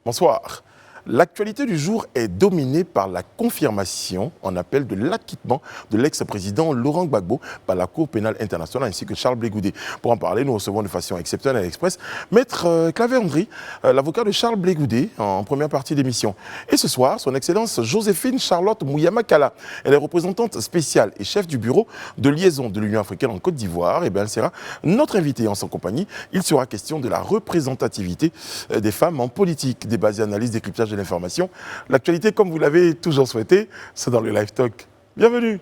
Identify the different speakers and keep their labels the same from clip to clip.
Speaker 1: Bonsoir. L'actualité du jour est dominée par la confirmation en appel de l'acquittement de l'ex-président Laurent Gbagbo par la Cour pénale internationale ainsi que Charles Blé Goudé. Pour en parler, nous recevons de façon exceptionnelle à l'Express Maître Claver Ondry, l'avocat de Charles Blé Goudé, en première partie d'émission. Et ce soir, son Excellence Joséphine Charlotte Mouyamakala, elle est représentante spéciale et chef du bureau de liaison de l'Union africaine en Côte d'Ivoire. Et bien, elle sera notre invitée en sa compagnie. Il sera question de la représentativité des femmes en politique, débat et analyse, décryptage de l'information. L'actualité, comme vous l'avez toujours souhaité, c'est dans le Live Talk. Bienvenue.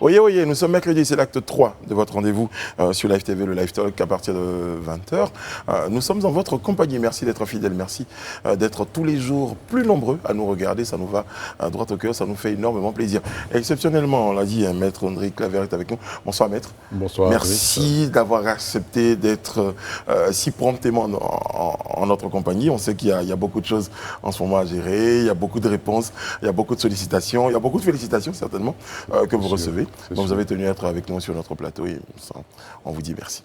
Speaker 1: Oui, nous sommes mercredi, c'est l'acte 3 de votre rendez-vous sur Live TV, le Live Talk, à partir de 20h. Nous sommes en votre compagnie. Merci d'être fidèles, merci d'être tous les jours plus nombreux à nous regarder. Ça nous va droit au cœur, ça nous fait énormément plaisir. Exceptionnellement, on l'a dit, Maître Ondry Claver est avec nous. Bonsoir, Maître.
Speaker 2: Bonsoir.
Speaker 1: Merci d'avoir accepté d'être si promptement en notre compagnie. On sait qu'il y a beaucoup de choses en ce moment à gérer, il y a beaucoup de réponses, il y a beaucoup de sollicitations, il y a beaucoup de félicitations certainement que vous recevez. Donc vous avez tenu à être avec nous sur notre plateau et on vous dit merci.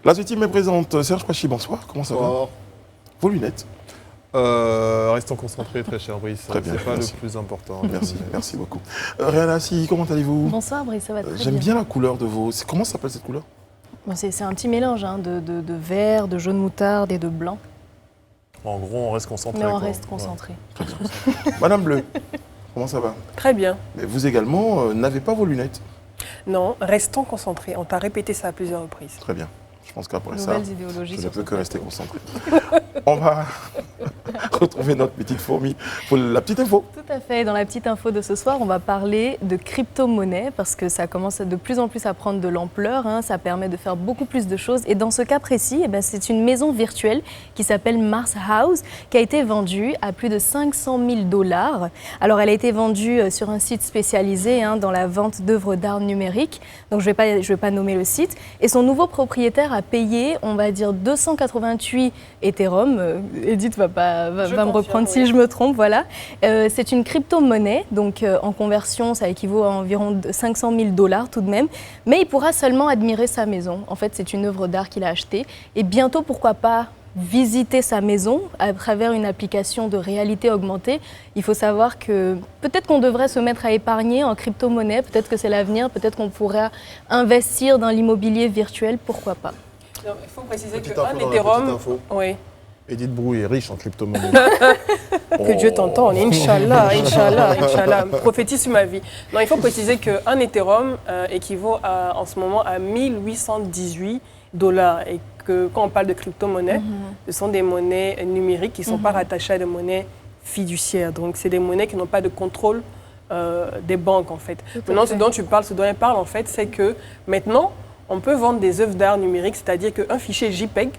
Speaker 1: La suite team est présente. Serge Pachi, bonsoir. Comment ça va? Vos lunettes?
Speaker 2: Restons concentrés, très cher Brice.
Speaker 1: Très bien,
Speaker 2: c'est pas
Speaker 1: merci.
Speaker 2: le plus important.
Speaker 1: Merci beaucoup. Rihanna, comment allez-vous?
Speaker 3: Bonsoir Brice, ça va très bien.
Speaker 1: J'aime bien la couleur de vos... Comment s'appelle cette couleur?
Speaker 3: Bon, c'est un petit mélange de vert, de jaune moutarde et de blanc.
Speaker 2: En gros, on reste concentré.
Speaker 3: Mais on reste concentré.
Speaker 1: Ouais. Madame Bleu, comment ça va?
Speaker 4: Très bien.
Speaker 1: Mais vous également, n'avez pas vos lunettes?
Speaker 4: Non, restons concentrés. On t'a répété ça à plusieurs reprises.
Speaker 1: Très bien. Je pense qu'après ça,
Speaker 3: Nouvelles idéologies
Speaker 1: je ne
Speaker 3: sur
Speaker 1: peux
Speaker 3: ce
Speaker 1: que rester
Speaker 3: plateau.
Speaker 1: concentré. On va retrouver notre petite fourmi pour la petite info.
Speaker 3: Tout à fait. Dans la petite info de ce soir, on va parler de crypto-monnaie parce que ça commence de plus en plus à prendre de l'ampleur. Ça permet de faire beaucoup plus de choses. Et dans ce cas précis, c'est une maison virtuelle qui s'appelle Mars House qui a été vendue à plus de 500 000 $. Alors, elle a été vendue sur un site spécialisé dans la vente d'œuvres d'art numérique. Donc, je vais pas nommer le site. Et son nouveau propriétaire a payé, on va dire, 288 Ethereum. Edith va me reprendre si je me trompe, voilà. C'est une crypto-monnaie, donc en conversion, ça équivaut à environ 500 000 $ tout de même. Mais il pourra seulement admirer sa maison. En fait, c'est une œuvre d'art qu'il a achetée. Et bientôt, pourquoi pas visiter sa maison à travers une application de réalité augmentée. Il faut savoir que peut-être qu'on devrait se mettre à épargner en crypto-monnaie, peut-être que c'est l'avenir, peut-être qu'on pourra investir dans l'immobilier virtuel, pourquoi pas.
Speaker 4: Non, il faut préciser qu'un Ethereum... Oui.
Speaker 2: Edith Brou est riche en crypto-monnaie.
Speaker 4: Que Dieu t'entende, Inch'Allah, Inch'Allah, Inch'Allah, prophétise sur ma vie. Non, il faut préciser qu'un Ethereum équivaut en ce moment à 1818 $ et que quand on parle de crypto-monnaies, ce sont des monnaies numériques qui ne sont pas rattachées à des monnaies fiduciaires. Donc, c'est des monnaies qui n'ont pas de contrôle des banques, en fait. Maintenant, ce dont elle parle, en fait, c'est que maintenant, on peut vendre des œuvres d'art numériques, c'est-à-dire qu'un fichier JPEG,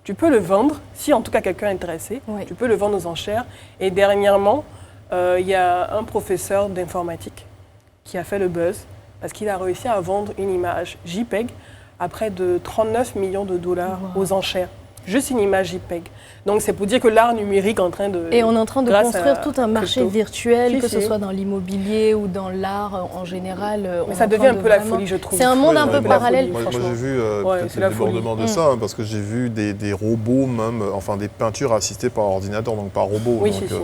Speaker 4: tu peux le vendre, si en tout cas quelqu'un est intéressé, tu peux le vendre aux enchères. Et dernièrement, il y a un professeur d'informatique qui a fait le buzz parce qu'il a réussi à vendre une image JPEG à près de 39 millions de $ aux enchères. Juste une image JPEG. Donc c'est pour dire que l'art numérique est en train de...
Speaker 3: Et on est en train de construire tout un marché
Speaker 4: crypto.
Speaker 3: virtuel, que ce soit dans l'immobilier ou dans l'art en général.
Speaker 4: Mais ça devient un peu la folie, je trouve.
Speaker 3: C'est un monde un peu parallèle.
Speaker 2: Moi j'ai vu peut-être le débordement de ça, parce que j'ai vu des robots même, enfin des peintures assistées par ordinateur, donc par robot.
Speaker 4: Oui,
Speaker 2: donc,
Speaker 4: si.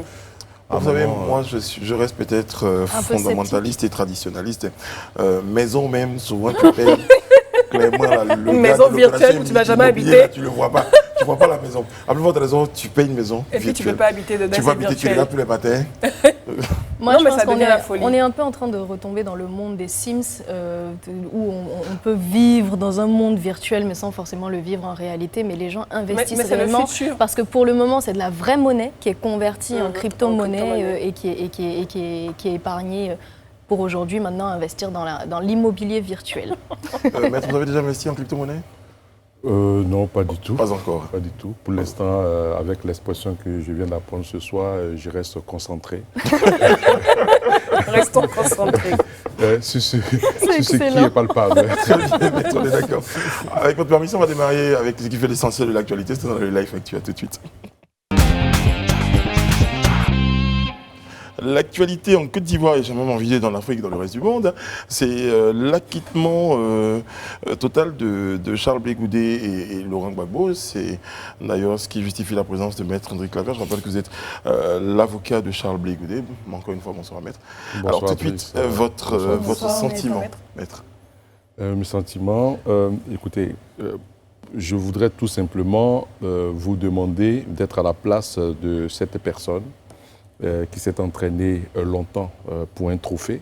Speaker 1: Vous savez, moi, je reste peut-être fondamentaliste et traditionnaliste. Maison même, souvent, tu payes.
Speaker 4: Une maison virtuelle où tu n'as jamais habité.
Speaker 1: Tu ne le vois pas. Tu ne vois pas la maison. À plus forte raison, tu payes une maison
Speaker 4: et puis tu ne peux pas habiter dedans.
Speaker 1: Tu vas habiter, tu es là tous les matins.
Speaker 3: Moi, je pense qu'on est un peu en train de retomber dans le monde des Sims, où on peut vivre dans un monde virtuel, mais sans forcément le vivre en réalité. Mais les gens investissent réellement parce que pour le moment, c'est de la vraie monnaie qui est convertie en crypto-monnaie et qui est épargnée pour aujourd'hui maintenant investir dans l'immobilier virtuel.
Speaker 1: Maître, vous avez déjà investi en crypto-monnaie?
Speaker 5: Non, pas du tout.
Speaker 1: Pas encore.
Speaker 5: Pas du tout. Pour l'instant, avec l'expression que je viens d'apprendre ce soir, je reste concentré.
Speaker 4: Restons concentrés.
Speaker 5: Sur ce qui
Speaker 3: excellent.
Speaker 5: est palpable.
Speaker 1: Très bien, maître, on est d'accord. Avec votre permission, on va démarrer avec ce qui fait l'essentiel de l'actualité. C'est dans le Live Actu. À tout de suite. L'actualité en Côte d'Ivoire, et j'ai même envie dans l'Afrique et dans le reste du monde, c'est l'acquittement total de Charles Blé Goudé et Laurent Gbagbo. C'est d'ailleurs ce qui justifie la présence de Maître André Claver. Je rappelle que vous êtes l'avocat de Charles Blé Goudé. Encore une fois, bonsoir Maître.
Speaker 5: Bonsoir,
Speaker 1: alors tout de suite, votre sentiment, Maître.
Speaker 5: Mes sentiments, écoutez, je voudrais tout simplement vous demander d'être à la place de cette personne qui s'est entraînée longtemps pour un trophée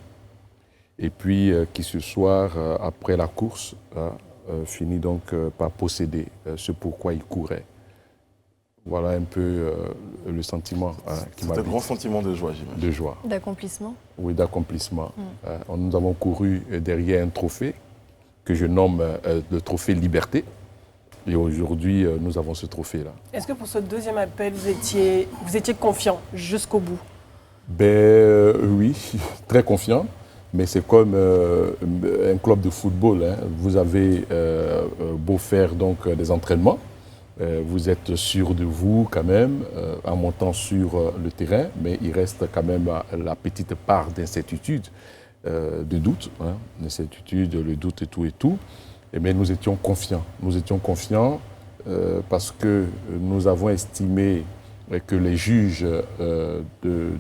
Speaker 5: et puis qui ce soir, après la course, finit donc par posséder ce pourquoi il courait. Voilà un peu le sentiment qui m'a.
Speaker 1: C'est un grand sentiment de joie, j'imagine.
Speaker 5: De joie.
Speaker 3: D'accomplissement.
Speaker 5: Oui, d'accomplissement. Nous avons couru derrière un trophée que je nomme le trophée Liberté. Et aujourd'hui, nous avons ce trophée-là.
Speaker 4: Est-ce que pour ce deuxième appel, vous étiez confiant jusqu'au bout?
Speaker 5: Oui, très confiant. Mais c'est comme un club de football. Hein. Vous avez beau faire donc, des entraînements. Vous êtes sûr de vous quand même en montant sur le terrain. Mais il reste quand même la petite part d'incertitude, de doute. Hein. L'incertitude, le doute et tout. Mais nous étions confiants. Nous étions confiants parce que nous avons estimé que les juges de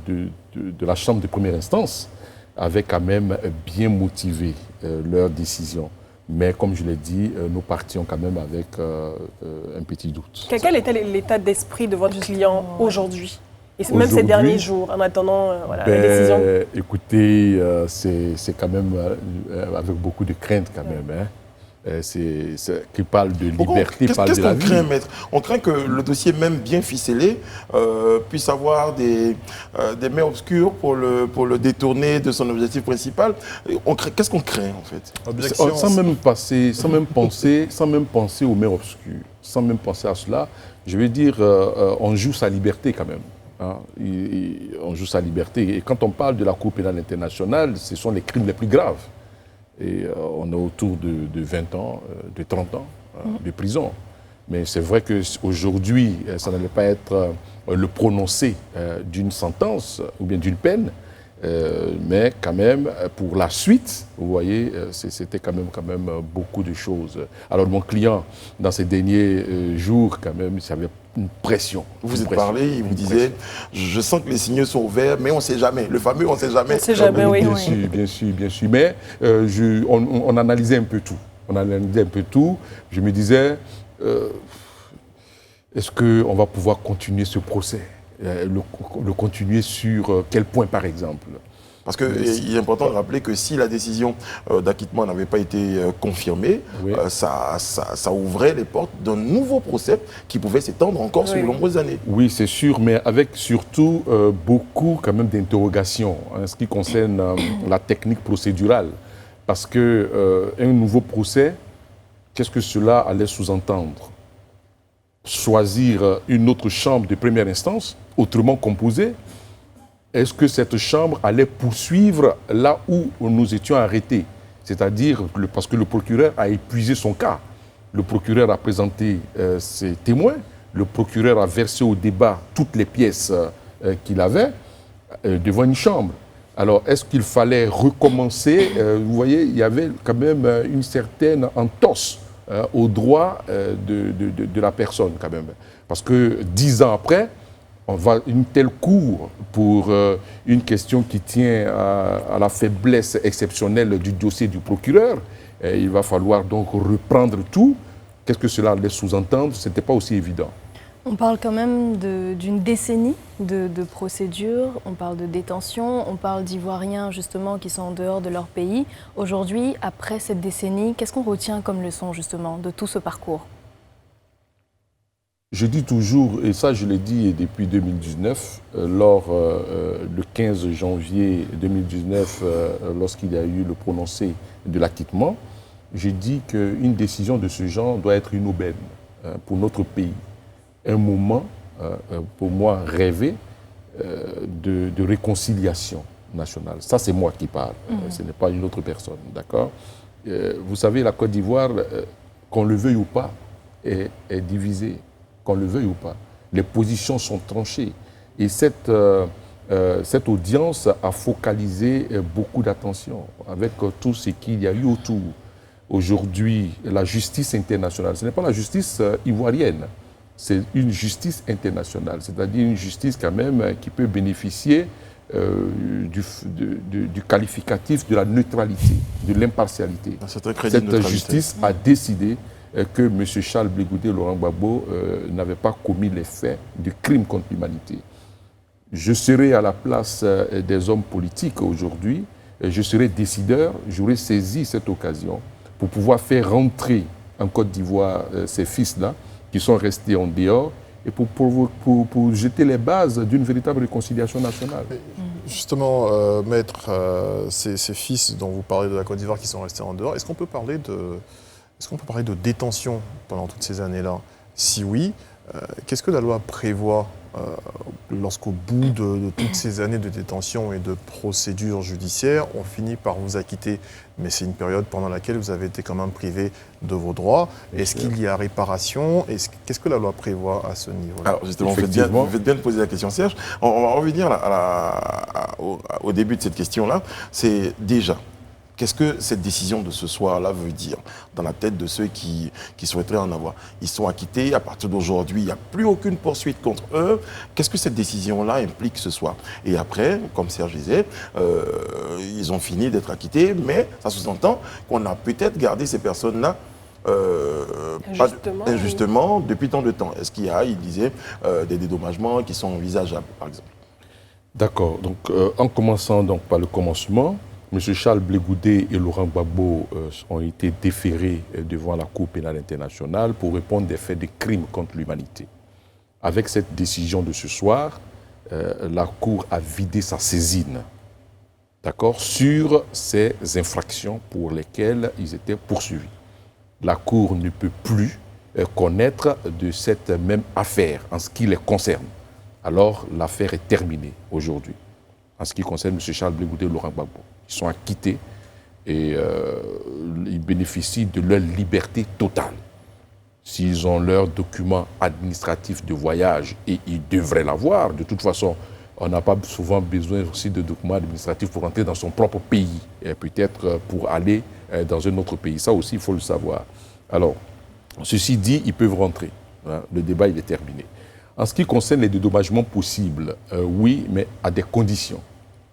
Speaker 5: la Chambre de première instance avaient quand même bien motivé leur décision. Mais comme je l'ai dit, nous partions quand même avec un petit doute.
Speaker 4: Quel était l'état d'esprit de votre client aujourd'hui? Et même ces derniers jours, en attendant la décision?
Speaker 5: Écoutez, c'est quand même avec beaucoup de crainte quand même. Hein. Qui parle de liberté, parle de la vie. Qu'est-ce qu'on
Speaker 1: craint, Maître? On craint que le dossier, même bien ficelé, puisse avoir des mains obscures pour le détourner de son objectif principal. Qu'est-ce qu'on craint, en fait?
Speaker 5: Sans même penser aux mains obscures, sans même penser à cela, je veux dire, on joue sa liberté quand même. Hein. On joue sa liberté. Et quand on parle de la Cour pénale internationale, ce sont les crimes les plus graves. Et on est autour de 20 ans, de 30 ans de prison. Mais c'est vrai qu'aujourd'hui, ça n'allait pas être le prononcé d'une sentence ou bien d'une peine, mais quand même, pour la suite, vous voyez, c'était quand même beaucoup de choses. Alors mon client, dans ces derniers jours, quand même, il avait une pression.
Speaker 1: Vous êtes parlé, il vous disait, je sens que les signaux sont ouverts, mais on ne sait jamais. Le fameux on ne sait jamais.
Speaker 4: On ne sait jamais, oui.
Speaker 5: Bien sûr. Mais on analysait un peu tout. Je me disais, est-ce qu'on va pouvoir continuer ce procès? Le continuer sur quel point, par exemple?
Speaker 1: Parce qu'il est important de rappeler que si la décision d'acquittement n'avait pas été confirmée, oui. Ça ouvrait les portes d'un nouveau procès qui pouvait s'étendre encore sur de nombreuses années.
Speaker 5: Oui, c'est sûr, mais avec surtout beaucoup quand même d'interrogations en ce qui concerne la technique procédurale. Parce qu'un nouveau procès, qu'est-ce que cela allait sous-entendre? Choisir une autre chambre de première instance, autrement composée. Est-ce que cette chambre allait poursuivre là où nous étions arrêtés? C'est-à-dire parce que le procureur a épuisé son cas. Le procureur a présenté ses témoins. Le procureur a versé au débat toutes les pièces qu'il avait devant une chambre. Alors, est-ce qu'il fallait recommencer? Vous voyez, il y avait quand même une certaine entorse au droit de la personne, quand même. Parce que 10 ans après, on va une telle cour pour une question qui tient à la faiblesse exceptionnelle du dossier du procureur. Il va falloir donc reprendre tout. Qu'est-ce que cela allait sous-entendre? Ce n'était pas aussi évident.
Speaker 3: On parle quand même d'une décennie de procédures, on parle de détention, on parle d'Ivoiriens justement qui sont en dehors de leur pays. Aujourd'hui, après cette décennie, qu'est-ce qu'on retient comme leçon justement de tout ce parcours?
Speaker 5: Je dis toujours, et ça je l'ai dit depuis 2019, le 15 janvier 2019, lorsqu'il y a eu le prononcé de l'acquittement, j'ai dit qu'une décision de ce genre doit être une aubaine pour notre pays. Un moment, pour moi, rêvé de réconciliation, nationale. Ça, c'est moi qui parle, ce n'est pas une autre personne, d'accord? Vous savez, la Côte d'Ivoire, qu'on le veuille ou pas, est divisée, qu'on le veuille ou pas. Les positions sont tranchées. Et cette audience a focalisé beaucoup d'attention avec tout ce qu'il y a eu autour. Aujourd'hui, la justice internationale, ce n'est pas la justice ivoirienne, c'est une justice internationale, c'est-à-dire une justice quand même qui peut bénéficier du qualificatif de la neutralité, de l'impartialité. Cette justice a décidé que M. Charles Blé Goudé et Laurent Gbagbo n'avaient pas commis les faits de crime contre l'humanité. Je serai à la place des hommes politiques aujourd'hui, je serai décideur, j'aurai saisi cette occasion pour pouvoir faire rentrer en Côte d'Ivoire ces fils-là qui sont restés en dehors et pour jeter les bases d'une véritable réconciliation nationale.
Speaker 2: Justement, maître, ces fils dont vous parlez de la Côte d'Ivoire qui sont restés en dehors, est-ce qu'on peut parler de détention pendant toutes ces années-là? Si oui, qu'est-ce que la loi prévoit lorsqu'au bout de toutes ces années de détention et de procédures judiciaires, on finit par vous acquitter? Mais c'est une période pendant laquelle vous avez été quand même privé de vos droits. Est-ce qu'il y a réparation? Qu'est-ce que la loi prévoit à ce niveau-là?
Speaker 1: Alors justement, vous faites bien de poser la question, Serge. On va revenir au début de cette question-là. C'est déjà, qu'est-ce que cette décision de ce soir-là veut dire dans la tête de ceux qui souhaiteraient en avoir? Ils sont acquittés, à partir d'aujourd'hui, il n'y a plus aucune poursuite contre eux. Qu'est-ce que cette décision-là implique ce soir? Et après, comme Serge disait, ils ont fini d'être acquittés, mais ça sous-entend qu'on a peut-être gardé ces personnes-là injustement depuis tant de temps. Est-ce qu'il y a, il disait, des dédommagements qui sont envisageables, par exemple?
Speaker 5: D'accord. Donc, en commençant donc, par le commencement, M. Charles Blé Goudé et Laurent Gbagbo ont été déférés devant la Cour pénale internationale pour répondre des faits de crimes contre l'humanité. Avec cette décision de ce soir, la Cour a vidé sa saisine, d'accord, sur ces infractions pour lesquelles ils étaient poursuivis. La Cour ne peut plus connaître de cette même affaire en ce qui les concerne. Alors, l'affaire est terminée aujourd'hui, en ce qui concerne M. Charles Blé Goudé et Laurent Gbagbo. Ils sont acquittés et ils bénéficient de leur liberté totale. S'ils ont leur document administratif de voyage, et ils devraient l'avoir, de toute façon, on n'a pas souvent besoin aussi de documents administratifs pour entrer dans son propre pays, et peut-être pour aller dans un autre pays. Ça aussi, il faut le savoir. Alors, ceci dit, ils peuvent rentrer. Hein, le débat, il est terminé. En ce qui concerne les dédommagements possibles, oui, mais à des conditions.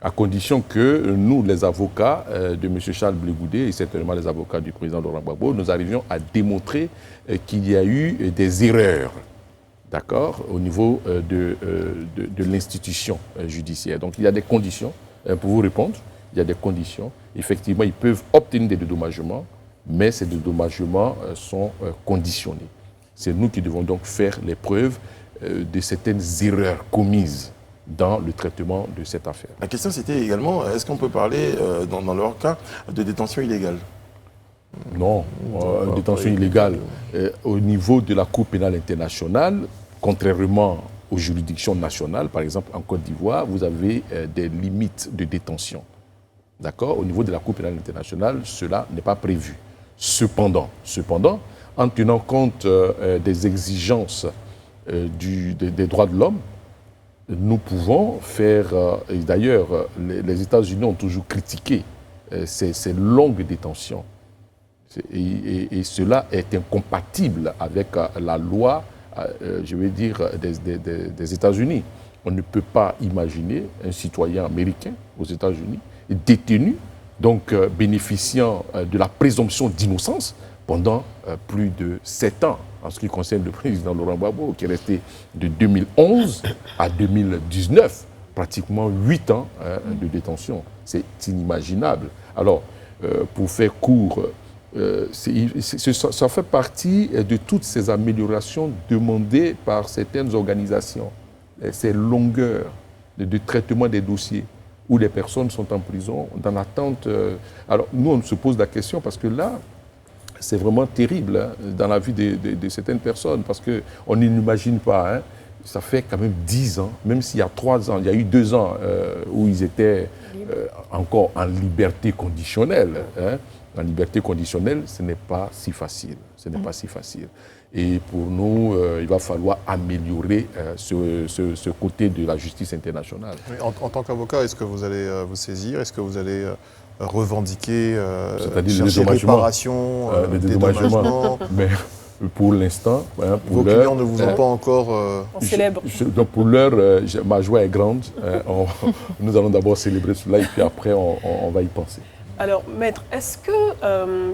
Speaker 5: À condition que nous, les avocats de M. Charles Blé Goudé et certainement les avocats du président Laurent Gbagbo, nous arrivions à démontrer qu'il y a eu des erreurs, d'accord, au niveau de l'institution judiciaire. Donc il y a des conditions, pour vous répondre, il y a des conditions. Effectivement, ils peuvent obtenir des dédommagements, mais ces dédommagements sont conditionnés. C'est nous qui devons donc faire les preuves de certaines erreurs commises dans le traitement de cette affaire.
Speaker 1: La question, c'était également, est-ce qu'on peut parler, dans leur cas, de détention illégale?
Speaker 5: Non, détention illégale. Au niveau de la Cour pénale internationale, contrairement aux juridictions nationales, par exemple en Côte d'Ivoire, vous avez des limites de détention. D'accord? Au niveau de la Cour pénale internationale, cela n'est pas prévu. Cependant, en tenant compte des exigences des droits de l'homme, nous pouvons faire, et d'ailleurs les États-Unis ont toujours critiqué ces longues détentions. Et cela est incompatible avec la loi, je vais dire, des États-Unis. On ne peut pas imaginer un citoyen américain aux États-Unis détenu, donc bénéficiant de la présomption d'innocence pendant plus de 7 ans. En ce qui concerne le président Laurent Gbagbo, qui est resté de 2011 à 2019, pratiquement 8 ans de détention. C'est inimaginable. Alors, pour faire court, ça fait partie de toutes ces améliorations demandées par certaines organisations. Ces longueurs de traitement des dossiers où les personnes sont en prison, dans l'attente. Alors, nous, on se pose la question parce que là, c'est vraiment terrible hein, dans la vie de certaines personnes parce qu'on n'imagine pas ça fait quand même 10 ans, même s'il y a 3 ans, il y a eu 2 ans où ils étaient encore en liberté conditionnelle. Hein. En liberté conditionnelle, ce n'est pas si facile. Ce n'est pas si facile. Et pour nous, il va falloir améliorer ce côté de la justice internationale.
Speaker 2: Oui, en tant qu'avocat, est-ce que vous allez vous saisir? Est-ce que vous allez revendiquer chercher réparation, dédommagement?
Speaker 5: Mais pour l'instant, hein,
Speaker 2: vos clients ne vous ont pas encore...
Speaker 4: On célèbre.
Speaker 5: Donc pour l'heure, ma joie est grande. Nous allons d'abord célébrer cela et puis après, on va y penser.
Speaker 4: Alors, maître, est-ce que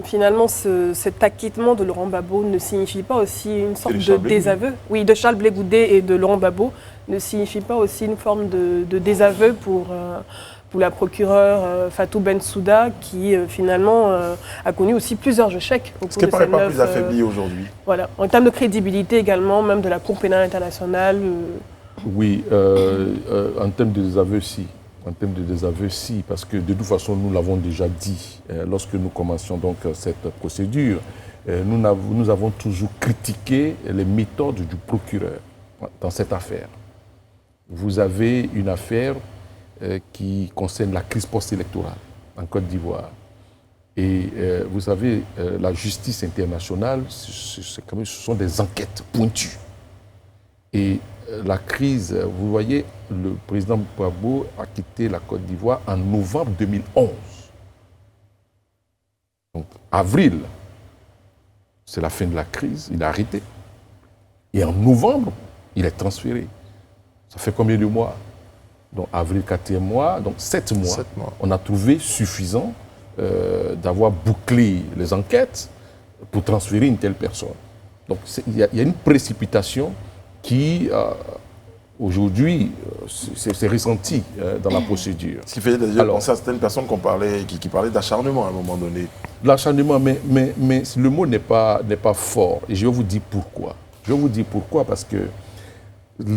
Speaker 4: finalement cet acquittement de Laurent Gbagbo ne signifie pas aussi une sorte de désaveu? Oui, de Charles Blé Goudé et de Laurent Gbagbo ne signifie pas aussi une forme de désaveu pour la procureure Fatou Bensouda qui finalement a connu aussi plusieurs échecs au cours de
Speaker 1: Est-ce qu'elle ne paraît pas plus affaiblie aujourd'hui?
Speaker 4: Voilà, en termes de crédibilité également, même de la Cour pénale internationale.
Speaker 5: Oui, en termes de désaveu, si. En termes de désaveu, si, parce que de toute façon, nous l'avons déjà dit lorsque nous commencions donc cette procédure, nous avons toujours critiqué les méthodes du procureur dans cette affaire. Vous avez une affaire qui concerne la crise post-électorale en Côte d'Ivoire. Et vous savez, la justice internationale, ce sont des enquêtes pointues. Et la crise, vous voyez, le président Gbagbo a quitté la Côte d'Ivoire en novembre 2011. Donc, avril, c'est la fin de la crise, il a arrêté. Et en novembre, il est transféré. Ça fait combien de mois? Donc, avril, 4e mois, donc 7 mois.
Speaker 2: 7 mois.
Speaker 5: On a trouvé suffisant d'avoir bouclé les enquêtes pour transférer une telle personne. Donc, il y a une précipitation qui, aujourd'hui, c'est ressenti dans la procédure.
Speaker 1: Ce qui fait d'ailleurs penser à certaines personnes qui parlaient d'acharnement à un moment donné.
Speaker 5: L'acharnement, mais le mot n'est pas fort. Et je vais vous dire pourquoi. Je vais vous dire pourquoi, parce que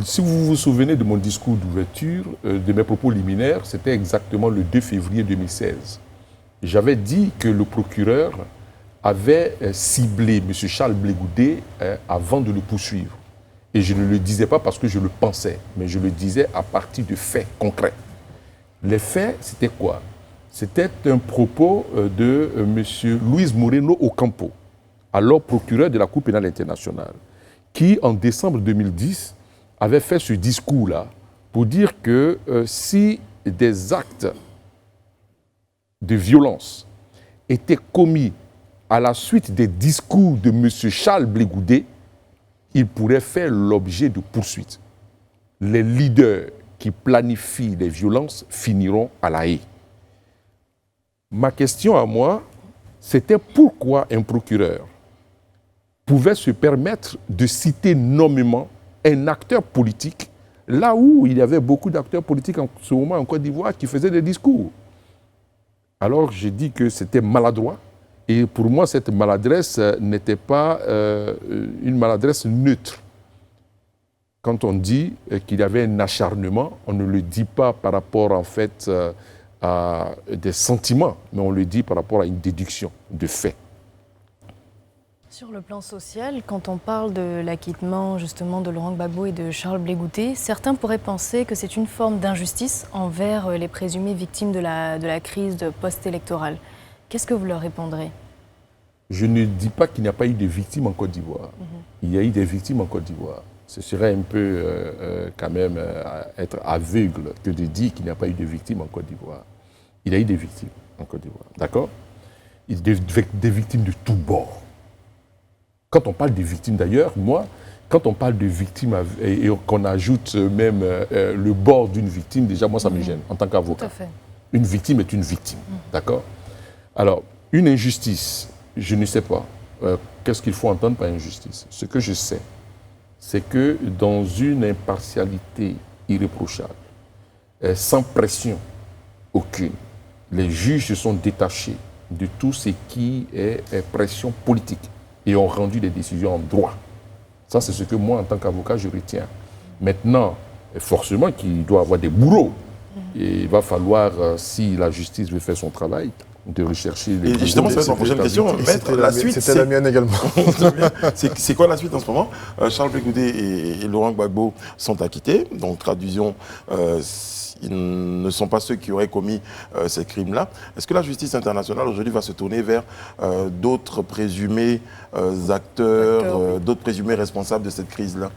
Speaker 5: si vous vous souvenez de mon discours d'ouverture, de mes propos liminaires, c'était exactement le 2 février 2016. J'avais dit que le procureur avait ciblé M. Charles Blé Goudé avant de le poursuivre. Et je ne le disais pas parce que je le pensais, mais je le disais à partir de faits concrets. Les faits, c'était quoi? C'était un propos de M. Luis Moreno Ocampo, alors procureur de la Cour pénale internationale, qui, en décembre 2010, avait fait ce discours-là pour dire que si des actes de violence étaient commis à la suite des discours de M. Charles Blé Goudé, il pourrait faire l'objet de poursuites. Les leaders qui planifient les violences finiront à la haie. Ma question à moi, c'était pourquoi un procureur pouvait se permettre de citer nommément un acteur politique, là où il y avait beaucoup d'acteurs politiques en ce moment en Côte d'Ivoire qui faisaient des discours. Alors j'ai dit que c'était maladroit. Et pour moi, cette maladresse n'était pas une maladresse neutre. Quand on dit qu'il y avait un acharnement, on ne le dit pas par rapport en fait à des sentiments, mais on le dit par rapport à une déduction de faits.
Speaker 3: Sur le plan social, quand on parle de l'acquittement justement de Laurent Gbagbo et de Charles Blé Goudé, certains pourraient penser que c'est une forme d'injustice envers les présumées victimes de la crise post-électorale. Qu'est-ce que vous leur répondrez?
Speaker 5: Je ne dis pas qu'il n'y a pas eu de victimes en Côte d'Ivoire. Il y a eu des victimes en Côte d'Ivoire. Ce serait un peu quand même être aveugle que de dire qu'il n'y a pas eu de victimes en Côte d'Ivoire. Il y a eu des victimes en Côte d'Ivoire, d'accord? Des victimes de tous bords. Quand on parle de victimes d'ailleurs, moi, quand on parle de victimes et qu'on ajoute même le bord d'une victime, déjà moi ça me gêne en tant qu'avocat.
Speaker 3: Tout à fait.
Speaker 5: Une victime est une victime, d'accord? Alors, une injustice, je ne sais pas. Qu'est-ce qu'il faut entendre par injustice? Ce que je sais, c'est que dans une impartialité irréprochable, sans pression aucune, les juges se sont détachés de tout ce qui est pression politique et ont rendu des décisions en droit. Ça, c'est ce que moi, en tant qu'avocat, je retiens. Maintenant, forcément qu'il doit y avoir des bourreaux. Et il va falloir, si la justice veut faire son travail, de rechercher les...
Speaker 1: Et justement, ça va être ma prochaine question. Maître, la suite,
Speaker 2: c'était la mienne également.
Speaker 1: c'est quoi la suite en ce moment? Charles Blé Goudé et Laurent Gbagbo sont acquittés. Donc, traduisons, ils ne sont pas ceux qui auraient commis ces crimes-là. Est-ce que la justice internationale aujourd'hui va se tourner vers d'autres présumés acteurs, d'autres présumés responsables de cette crise-là?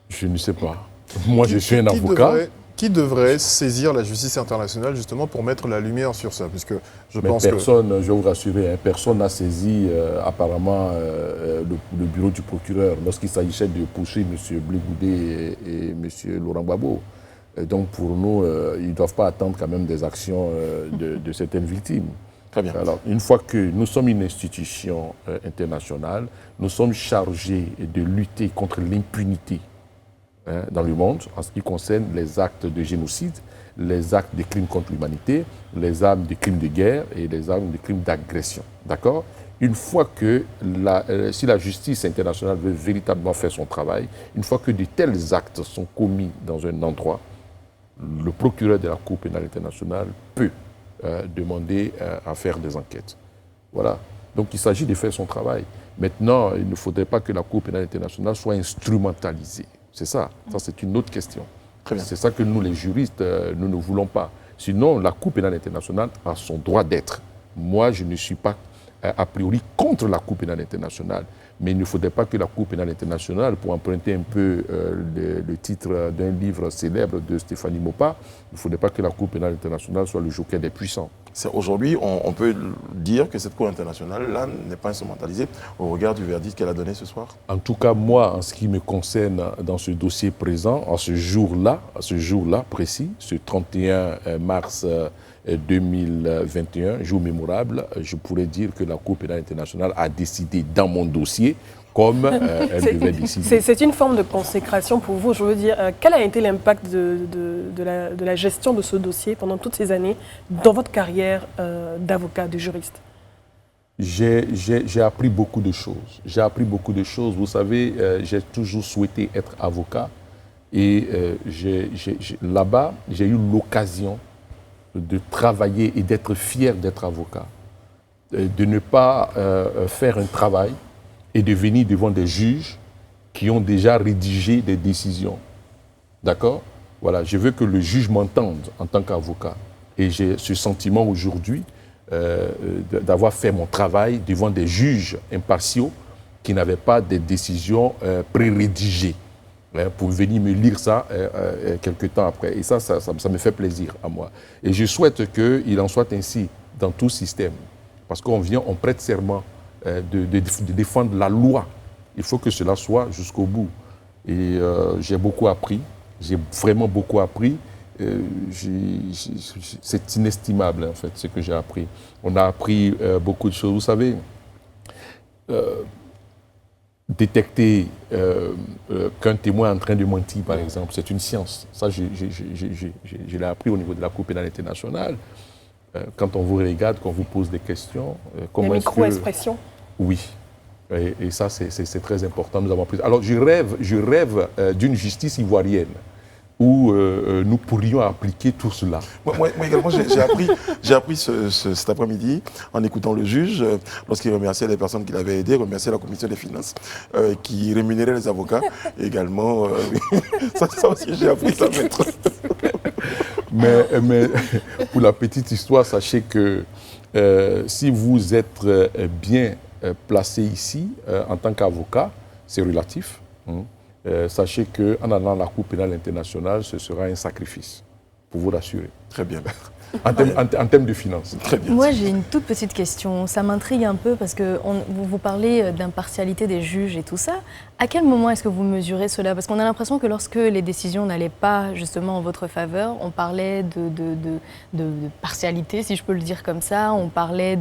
Speaker 5: Je ne sais pas. Moi, je suis un avocat.
Speaker 2: Qui devrait saisir la justice internationale justement pour mettre la lumière sur ça? Puisque je
Speaker 5: Mais
Speaker 2: pense
Speaker 5: personne, je vais vous rassurer, hein, personne n'a saisi apparemment le bureau du procureur lorsqu'il s'agissait de poursuivre M. Blé Goudé et M. Laurent Gbagbo. Donc pour nous, ils ne doivent pas attendre quand même des actions de certaines victimes.
Speaker 1: Très bien.
Speaker 5: Alors, une fois que nous sommes une institution internationale, nous sommes chargés de lutter contre l'impunité dans le monde en ce qui concerne les actes de génocide, les actes de crimes contre l'humanité, les armes de crimes de guerre et les armes de crimes d'agression. D'accord? Une fois que, si la justice internationale veut véritablement faire son travail, une fois que de tels actes sont commis dans un endroit, le procureur de la Cour pénale internationale peut demander à faire des enquêtes. Voilà. Donc il s'agit de faire son travail. Maintenant, il ne faudrait pas que la Cour pénale internationale soit instrumentalisée. C'est ça. Ça, c'est une autre question. C'est ça que nous, les juristes, nous ne voulons pas. Sinon, la Cour pénale internationale a son droit d'être. Moi, je ne suis pas a priori contre la Cour pénale internationale. Mais il ne faudrait pas que la Cour pénale internationale, pour emprunter un peu le titre d'un livre célèbre de Stéphanie Maupas, il ne faudrait pas que la Cour pénale internationale soit le joker des puissants.
Speaker 1: Aujourd'hui, on peut dire que cette Cour internationale-là n'est pas instrumentalisée au regard du verdict qu'elle a donné ce soir?
Speaker 5: En tout cas, moi, en ce qui me concerne dans ce dossier présent, à ce jour-là précis, ce 31 mars 2021, jour mémorable, je pourrais dire que la Cour pénale internationale a décidé dans mon dossier comme elle devait décider.
Speaker 4: C'est une forme de consécration pour vous. Je veux dire, quel a été l'impact de la gestion de ce dossier pendant toutes ces années dans votre carrière d'avocat, de juriste?
Speaker 5: J'ai appris beaucoup de choses. J'ai appris beaucoup de choses. Vous savez, j'ai toujours souhaité être avocat et là-bas, j'ai eu l'occasion de travailler et d'être fier d'être avocat, de ne pas faire un travail et de venir devant des juges qui ont déjà rédigé des décisions. D'accord? Voilà, je veux que le juge m'entende en tant qu'avocat. Et j'ai ce sentiment aujourd'hui d'avoir fait mon travail devant des juges impartiaux qui n'avaient pas des décisions pré-rédigées pour venir me lire ça quelques temps après. Et ça me fait plaisir à moi. Et je souhaite qu'il en soit ainsi dans tout système. Parce qu'on prête serment de défendre la loi. Il faut que cela soit jusqu'au bout. Et j'ai beaucoup appris. J'ai vraiment beaucoup appris. C'est inestimable, en fait, ce que j'ai appris. On a appris beaucoup de choses. Vous savez, détecter qu'un témoin est en train de mentir, par exemple, c'est une science. Ça, je l'ai appris au niveau de la Cour pénale internationale. Quand on vous regarde, qu'on vous pose des questions...
Speaker 4: La micro-expression.
Speaker 5: Oui. Et ça, c'est très important. Nous avons appris. Alors, je rêve d'une justice ivoirienne où nous pourrions appliquer tout cela.
Speaker 1: Moi également, j'ai appris cet après-midi, en écoutant le juge, lorsqu'il remerciait les personnes qui l'avaient aidé, remerciait la commission des finances, qui rémunérait les avocats également. Ça aussi, j'ai appris ça, maître.
Speaker 5: Mais pour la petite histoire, sachez que si vous êtes bien placé ici, en tant qu'avocat, c'est relatif. Sachez qu'en allant à la Cour pénale internationale, ce sera un sacrifice, pour vous rassurer.
Speaker 1: Très bien.
Speaker 5: En termes de finances.
Speaker 1: Très bien.
Speaker 3: Moi, j'ai une toute petite question. Ça m'intrigue un peu parce que vous parlez d'impartialité des juges et tout ça. À quel moment est-ce que vous mesurez cela? Parce qu'on a l'impression que lorsque les décisions n'allaient pas justement en votre faveur, on parlait de partialité, si je peux le dire comme ça. On parlait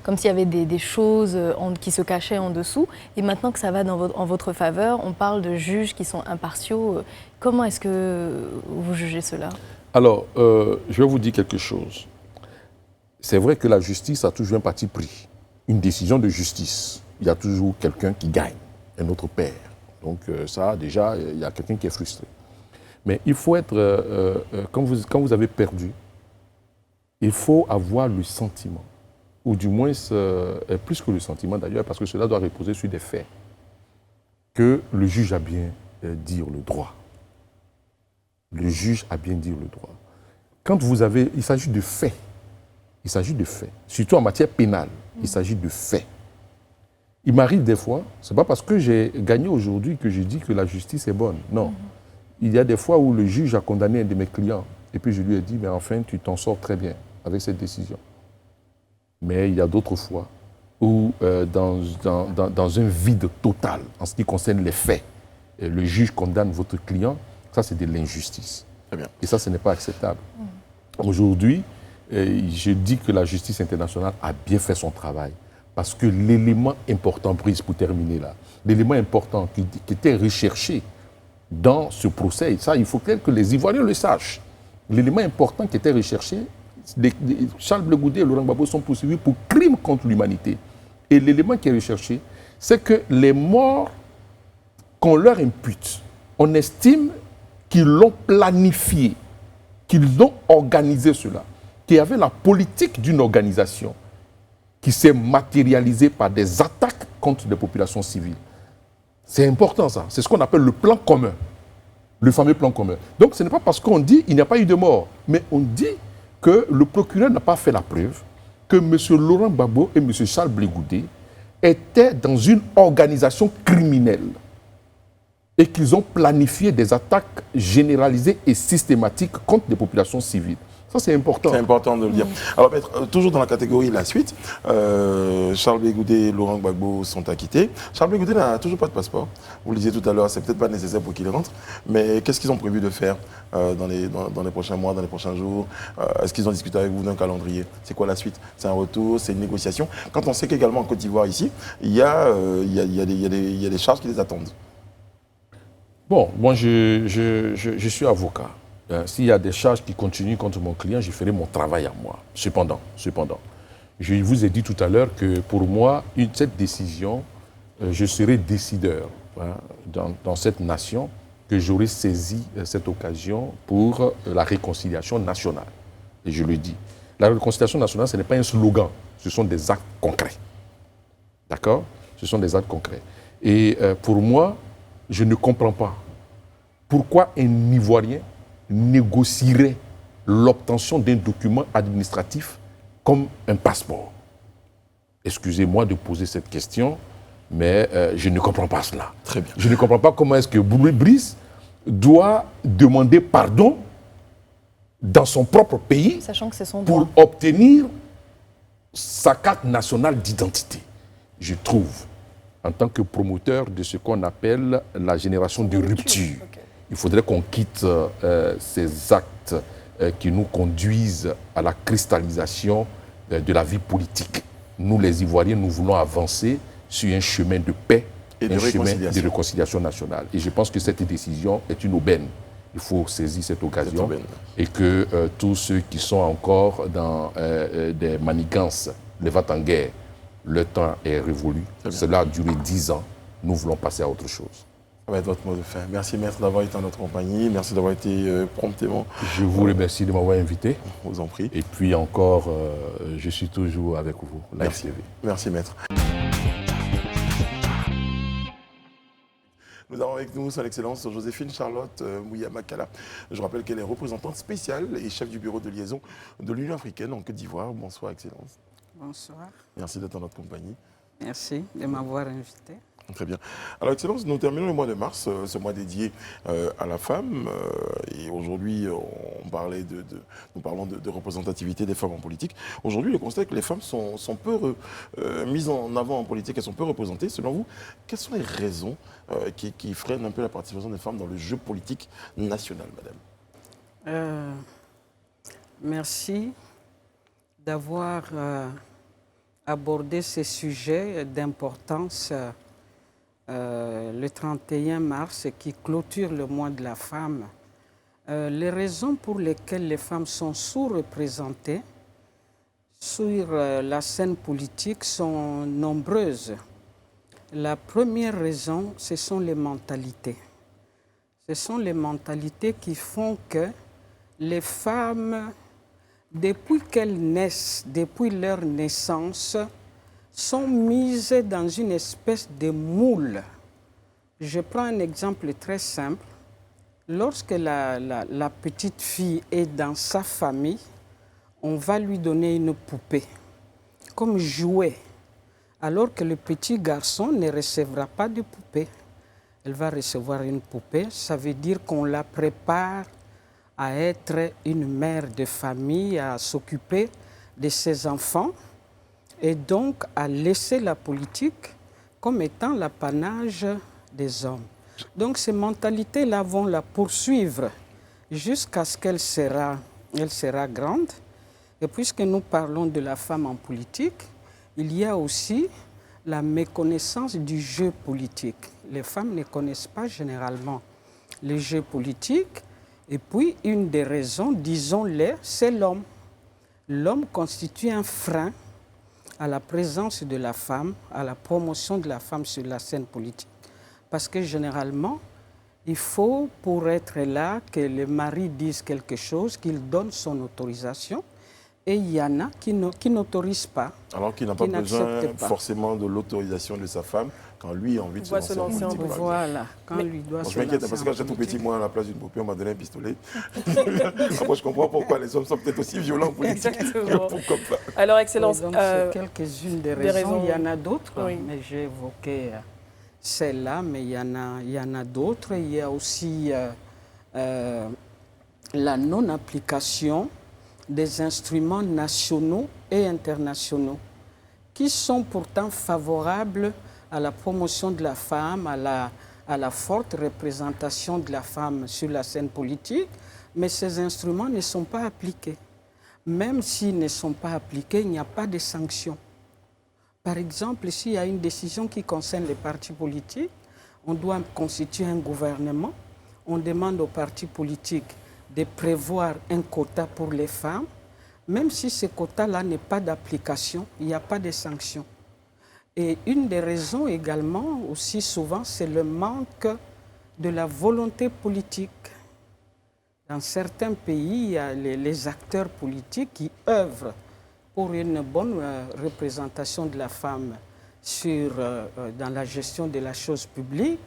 Speaker 3: comme s'il y avait des choses qui se cachaient en dessous. Et maintenant que ça va en votre faveur, on parle de juges qui sont impartiaux. Comment est-ce que vous jugez cela?
Speaker 5: Alors, je vais vous dire quelque chose. C'est vrai que la justice a toujours un parti pris. Une décision de justice, il y a toujours quelqu'un qui gagne, un autre perd. Donc ça, déjà, il y a quelqu'un qui est frustré. Mais il faut être, quand vous avez perdu, il faut avoir le sentiment ou du moins plus que le sentiment d'ailleurs, parce que cela doit reposer sur des faits, que le juge a bien dire le droit. Le juge a bien dire le droit. Quand vous avez... Il s'agit de faits. Il s'agit de faits. Surtout en matière pénale, il s'agit de faits. Il m'arrive des fois, ce n'est pas parce que j'ai gagné aujourd'hui que je dis que la justice est bonne. Non. Il y a des fois où le juge a condamné un de mes clients et puis je lui ai dit, mais enfin, tu t'en sors très bien avec cette décision. Mais il y a d'autres fois où, dans un vide total, en ce qui concerne les faits, le juge condamne votre client, ça c'est de l'injustice. Et ça, ce n'est pas acceptable. Aujourd'hui, je dis que la justice internationale a bien fait son travail. Parce que l'élément important, Brice, pour terminer là, l'élément important qui était recherché dans ce procès, ça, il faut que les Ivoiriens le sachent. L'élément important qui était recherché, Charles Blé Goudé et Laurent Gbagbo sont poursuivis pour crimes contre l'humanité. Et l'élément qui est recherché, c'est que les morts qu'on leur impute, on estime qu'ils l'ont planifié, qu'ils ont organisé cela, qu'il y avait la politique d'une organisation qui s'est matérialisée par des attaques contre des populations civiles. C'est important ça, c'est ce qu'on appelle le plan commun, le fameux plan commun. Donc ce n'est pas parce qu'on dit qu'il n'y a pas eu de mort, mais on dit que le procureur n'a pas fait la preuve que M. Laurent Gbagbo et M. Charles Blé Goudé étaient dans une organisation criminelle et qu'ils ont planifié des attaques généralisées et systématiques contre des populations civiles. Ça, c'est important.
Speaker 1: C'est important de le dire. Alors, maître, toujours dans la catégorie la suite, Charles Blé Goudé et Laurent Gbagbo sont acquittés. Charles Blé Goudé n'a toujours pas de passeport. Vous le disiez tout à l'heure, c'est peut-être pas nécessaire pour qu'il rentre, mais qu'est-ce qu'ils ont prévu de faire dans les prochains mois, dans les prochains jours? Est-ce qu'ils ont discuté avec vous d'un calendrier? C'est quoi la suite? C'est un retour? C'est une négociation? Quand on sait qu'également en Côte d'Ivoire, ici, il y a des charges qui les attendent.
Speaker 5: Bon, moi, je suis avocat. S'il y a des charges qui continuent contre mon client, je ferai mon travail à moi. Cependant, je vous ai dit tout à l'heure que pour moi, cette décision, je serai décideur dans cette nation, que j'aurai saisi cette occasion pour la réconciliation nationale. Et je le dis. La réconciliation nationale, ce n'est pas un slogan, ce sont des actes concrets. D'accord? Ce sont des actes concrets. Et pour moi, je ne comprends pas pourquoi un Ivoirien négocierait l'obtention d'un document administratif comme un passeport. Excusez-moi de poser cette question, mais je ne comprends pas cela.
Speaker 1: Très bien.
Speaker 5: Je ne comprends pas comment est-ce que Brice doit demander pardon dans son propre pays,
Speaker 3: sachant que c'est son droit,
Speaker 5: pour obtenir sa carte nationale d'identité. Je trouve, en tant que promoteur de ce qu'on appelle la génération de rupture, il faudrait qu'on quitte ces actes qui nous conduisent à la cristallisation de la vie politique. Nous, les Ivoiriens, nous voulons avancer sur un chemin de paix et un chemin de réconciliation nationale. Et je pense que cette décision est une aubaine. Il faut saisir cette occasion et que tous ceux qui sont encore dans des manigances, les va-t-en-guerre, le temps est révolu. Cela a duré 10 ans. Nous voulons passer à autre chose.
Speaker 1: Ça va être votre mot de fin. Merci, maître, d'avoir été en notre compagnie. Merci d'avoir été promptement.
Speaker 5: Je vous remercie de m'avoir invité.
Speaker 1: Je vous en prie.
Speaker 5: Et puis encore, je suis toujours avec vous.
Speaker 1: Merci. Merci, maître. Nous avons avec nous son Excellence Joséphine Charlotte Mouya Makala. Je rappelle qu'elle est représentante spéciale et chef du bureau de liaison de l'Union africaine en Côte d'Ivoire. Bonsoir, Excellence.
Speaker 6: Bonsoir.
Speaker 1: Merci d'être en notre compagnie.
Speaker 6: Merci de m'avoir invité.
Speaker 1: Très bien. Alors, Excellence, nous terminons le mois de mars, ce mois dédié à la femme. Et aujourd'hui, nous parlons de représentativité des femmes en politique. Aujourd'hui, le constat est que les femmes sont peu mises en avant en politique, elles sont peu représentées. Selon vous, quelles sont les raisons qui freinent un peu la participation des femmes dans le jeu politique national, madame?
Speaker 6: Merci d'avoir abordé ces sujets d'importance le 31 mars qui clôture le mois de la femme. Les raisons pour lesquelles les femmes sont sous-représentées sur la scène politique sont nombreuses. La première raison, ce sont les mentalités. Ce sont les mentalités qui font que les femmes depuis qu'elles naissent, depuis leur naissance, sont mises dans une espèce de moule. Je prends un exemple très simple. Lorsque la petite fille est dans sa famille, on va lui donner une poupée comme jouet, alors que le petit garçon ne recevra pas de poupée. Elle va recevoir une poupée, ça veut dire qu'on la prépare à être une mère de famille, à s'occuper de ses enfants et donc à laisser la politique comme étant l'apanage des hommes. Donc ces mentalités-là vont la poursuivre jusqu'à ce qu'elle sera grande. Et puisque nous parlons de la femme en politique, il y a aussi la méconnaissance du jeu politique. Les femmes ne connaissent pas généralement le jeu politique. Et puis, une des raisons, disons-le, c'est l'homme. L'homme constitue un frein à la présence de la femme, à la promotion de la femme sur la scène politique. Parce que généralement, il faut, pour être là, que le mari dise quelque chose, qu'il donne son autorisation. Et il y en a qui n'autorisent pas.
Speaker 1: Alors qu'il n'a pas besoin forcément de l'autorisation de sa femme quand lui a envie de se lancer en politique.
Speaker 6: Voilà, quand lui doit se lancer.
Speaker 1: Je m'inquiète parce que quand j'étais tout petit, moi, à la place d'une poupée, on m'a donné un pistolet. Après, je comprends pourquoi les hommes sont peut-être aussi violents en politique.
Speaker 4: Alors, Excellence,
Speaker 6: c'est quelques-unes des raisons. Il y en a d'autres, mais j'ai évoqué celle-là, mais il y en a d'autres. Il y a aussi la non-application des instruments nationaux et internationaux qui sont pourtant favorables à la promotion de la femme, à la forte représentation de la femme sur la scène politique, mais ces instruments ne sont pas appliqués. Même s'ils ne sont pas appliqués, il n'y a pas de sanctions. Par exemple, s'il y a une décision qui concerne les partis politiques, on doit constituer un gouvernement, on demande aux partis politiques de prévoir un quota pour les femmes, même si ce quota-là n'est pas d'application, il n'y a pas de sanctions. Et une des raisons également, aussi souvent, c'est le manque de la volonté politique. Dans certains pays, il y a les acteurs politiques qui œuvrent pour une bonne représentation de la femme dans la gestion de la chose publique,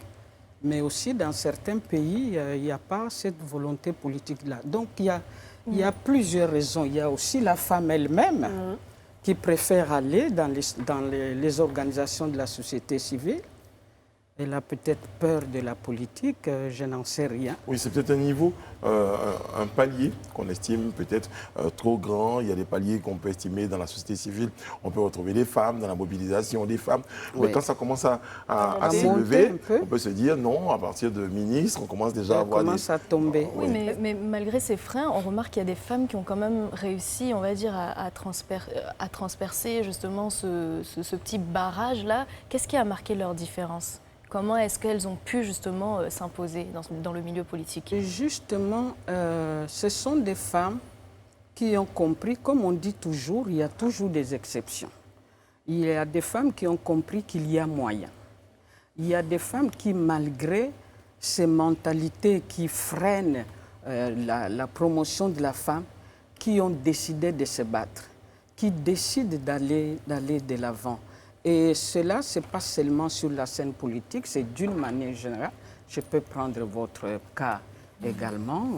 Speaker 6: mais aussi dans certains pays, il n'y a pas cette volonté politique-là. Donc il y a plusieurs raisons. Il y a aussi la femme elle-même qui préfère aller dans les organisations de la société civile. Elle a peut-être peur de la politique, je n'en sais rien.
Speaker 1: Oui, c'est peut-être un niveau, un palier qu'on estime peut-être trop grand. Il y a des paliers qu'on peut estimer dans la société civile. On peut retrouver des femmes dans la mobilisation des femmes. Oui. Mais quand ça commence à s'élever, on peut se dire non, à partir de ministre, on commence déjà à avoir
Speaker 6: à tomber.
Speaker 3: Oui, mais malgré ces freins, on remarque qu'il y a des femmes qui ont quand même réussi, on va dire, à transpercer justement ce petit barrage-là. Qu'est-ce qui a marqué leur différence ? Comment est-ce qu'elles ont pu justement s'imposer dans le milieu politique ?
Speaker 6: Et justement, ce sont des femmes qui ont compris, comme on dit toujours, il y a toujours des exceptions. Il y a des femmes qui ont compris qu'il y a moyen. Il y a des femmes qui, malgré ces mentalités qui freinent la promotion de la femme, qui ont décidé de se battre, qui décident d'aller de l'avant. Et cela, ce n'est pas seulement sur la scène politique, c'est d'une manière générale. Je peux prendre votre cas également.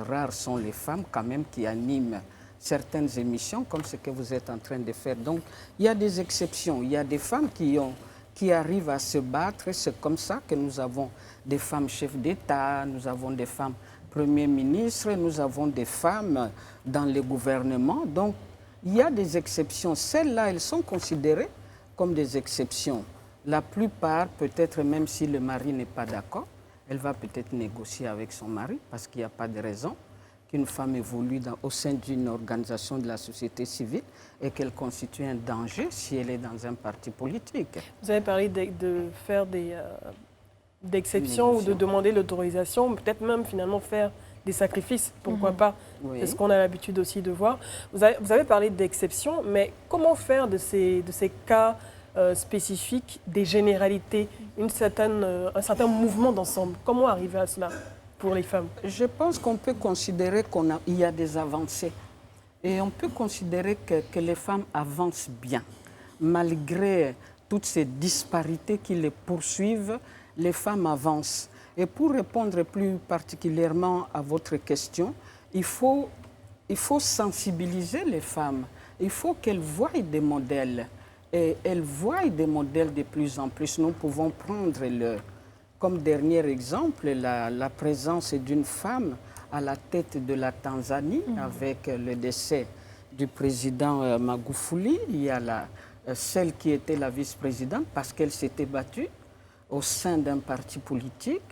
Speaker 6: Rares sont les femmes quand même qui animent certaines émissions comme ce que vous êtes en train de faire. Donc, il y a des exceptions. Il y a des femmes qui arrivent à se battre. C'est comme ça que nous avons des femmes chefs d'État, nous avons des femmes premiers ministres, nous avons des femmes dans le gouvernement. Donc, il y a des exceptions. Celles-là, elles sont considérées comme des exceptions. La plupart, peut-être même si le mari n'est pas d'accord, elle va peut-être négocier avec son mari parce qu'il n'y a pas de raison qu'une femme évolue au sein d'une organisation de la société civile et qu'elle constitue un danger si elle est dans un parti politique.
Speaker 4: Vous avez parlé de faire d'exceptions ou de demander l'autorisation, peut-être même finalement faire des sacrifices, pourquoi pas. Oui. C'est ce qu'on a l'habitude aussi de voir. Vous avez parlé d'exceptions, mais comment faire de ces cas spécifiques des généralités, un certain mouvement d'ensemble? Comment arriver à cela pour les femmes?
Speaker 6: Je pense qu'on peut considérer qu'il y a des avancées. Et on peut considérer que les femmes avancent bien. Malgré toutes ces disparités qui les poursuivent, les femmes avancent. Et pour répondre plus particulièrement à votre question, il faut sensibiliser les femmes. Il faut qu'elles voient des modèles. Et elles voient des modèles de plus en plus. Nous pouvons prendre comme dernier exemple la présence d'une femme à la tête de la Tanzanie avec le décès du président Magufuli. Il y a celle qui était la vice-présidente parce qu'elle s'était battue au sein d'un parti politique.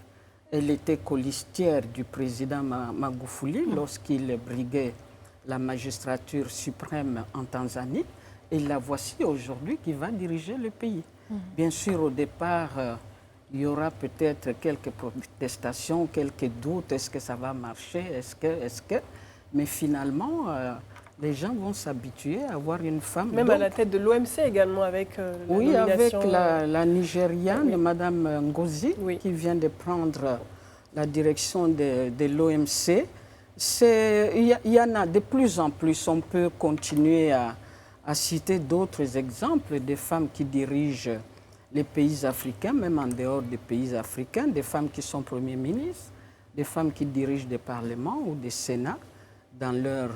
Speaker 6: Elle était colistière du président Magufuli lorsqu'il briguait la magistrature suprême en Tanzanie. Et la voici aujourd'hui qui va diriger le pays. Bien sûr, au départ, il y aura peut-être quelques protestations, quelques doutes. Est-ce que ça va marcher? Est-ce que... Mais finalement, les gens vont s'habituer à avoir une femme.
Speaker 4: Même à la tête de l'OMC également, avec
Speaker 6: oui, avec
Speaker 4: nomination...
Speaker 6: la Nigériane, Madame Ngozi,
Speaker 4: Oui.
Speaker 6: qui vient de prendre la direction de l'OMC. Il y en a de plus en plus. On peut continuer à citer d'autres exemples de femmes qui dirigent les pays africains, même en dehors des pays africains, des femmes qui sont premiers ministres, des femmes qui dirigent des parlements ou des sénats dans leur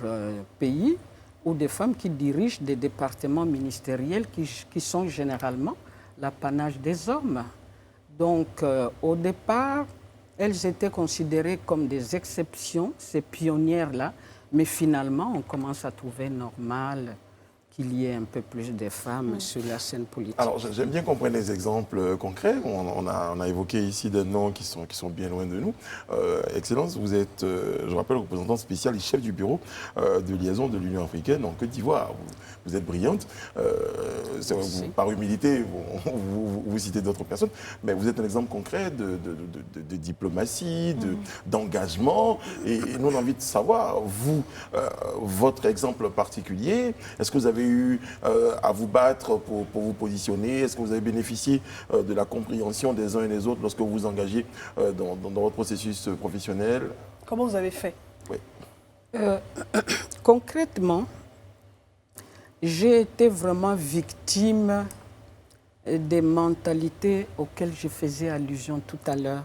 Speaker 6: pays, ou des femmes qui dirigent des départements ministériels qui sont généralement l'apanage des hommes. Donc, au départ, elles étaient considérées comme des exceptions, ces pionnières-là, mais finalement, on commence à trouver normal qu'il y ait un peu plus de femmes sur la scène politique.
Speaker 1: Alors, j'aime bien qu'on prenne des exemples concrets. On a évoqué ici des noms qui sont bien loin de nous. Excellence, vous êtes, je rappelle, représentant spécial et chef du bureau de liaison de l'Union africaine en Côte d'Ivoire. Vous êtes brillante. Par humilité, vous citez d'autres personnes, mais vous êtes un exemple concret de diplomatie, d'engagement. Et nous, on a envie de savoir, vous, votre exemple particulier, est-ce que vous avez eu à vous battre pour vous positionner? Est-ce que vous avez bénéficié de la compréhension des uns et des autres lorsque vous vous engagez dans votre processus professionnel?
Speaker 4: Comment vous avez fait?
Speaker 1: Oui.
Speaker 6: Concrètement, j'ai été vraiment victime des mentalités auxquelles je faisais allusion tout à l'heure.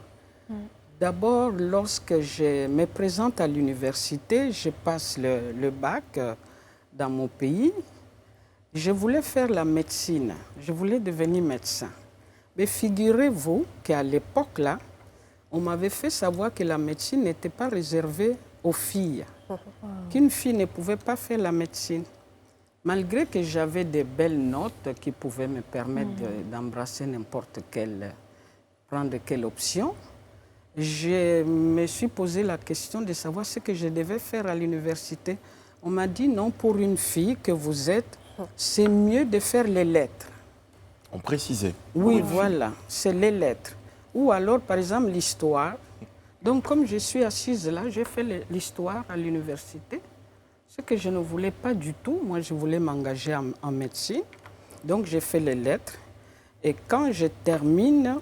Speaker 6: D'abord, lorsque je me présente à l'université, je passe le bac dans mon pays. Je voulais faire la médecine, je voulais devenir médecin. Mais figurez-vous qu'à l'époque-là, on m'avait fait savoir que la médecine n'était pas réservée aux filles, qu'une fille ne pouvait pas faire la médecine. Malgré que j'avais des belles notes qui pouvaient me permettre d'embrasser prendre quelle option, je me suis posé la question de savoir ce que je devais faire à l'université. On m'a dit non, pour une fille que vous êtes, c'est mieux de faire les lettres.
Speaker 1: On précisait.
Speaker 6: Oui, voilà, c'est les lettres. Ou alors, par exemple, l'histoire. Donc, comme je suis assise là, j'ai fait l'histoire à l'université. Ce que je ne voulais pas du tout, moi, je voulais m'engager en médecine. Donc, j'ai fait les lettres. Et quand je termine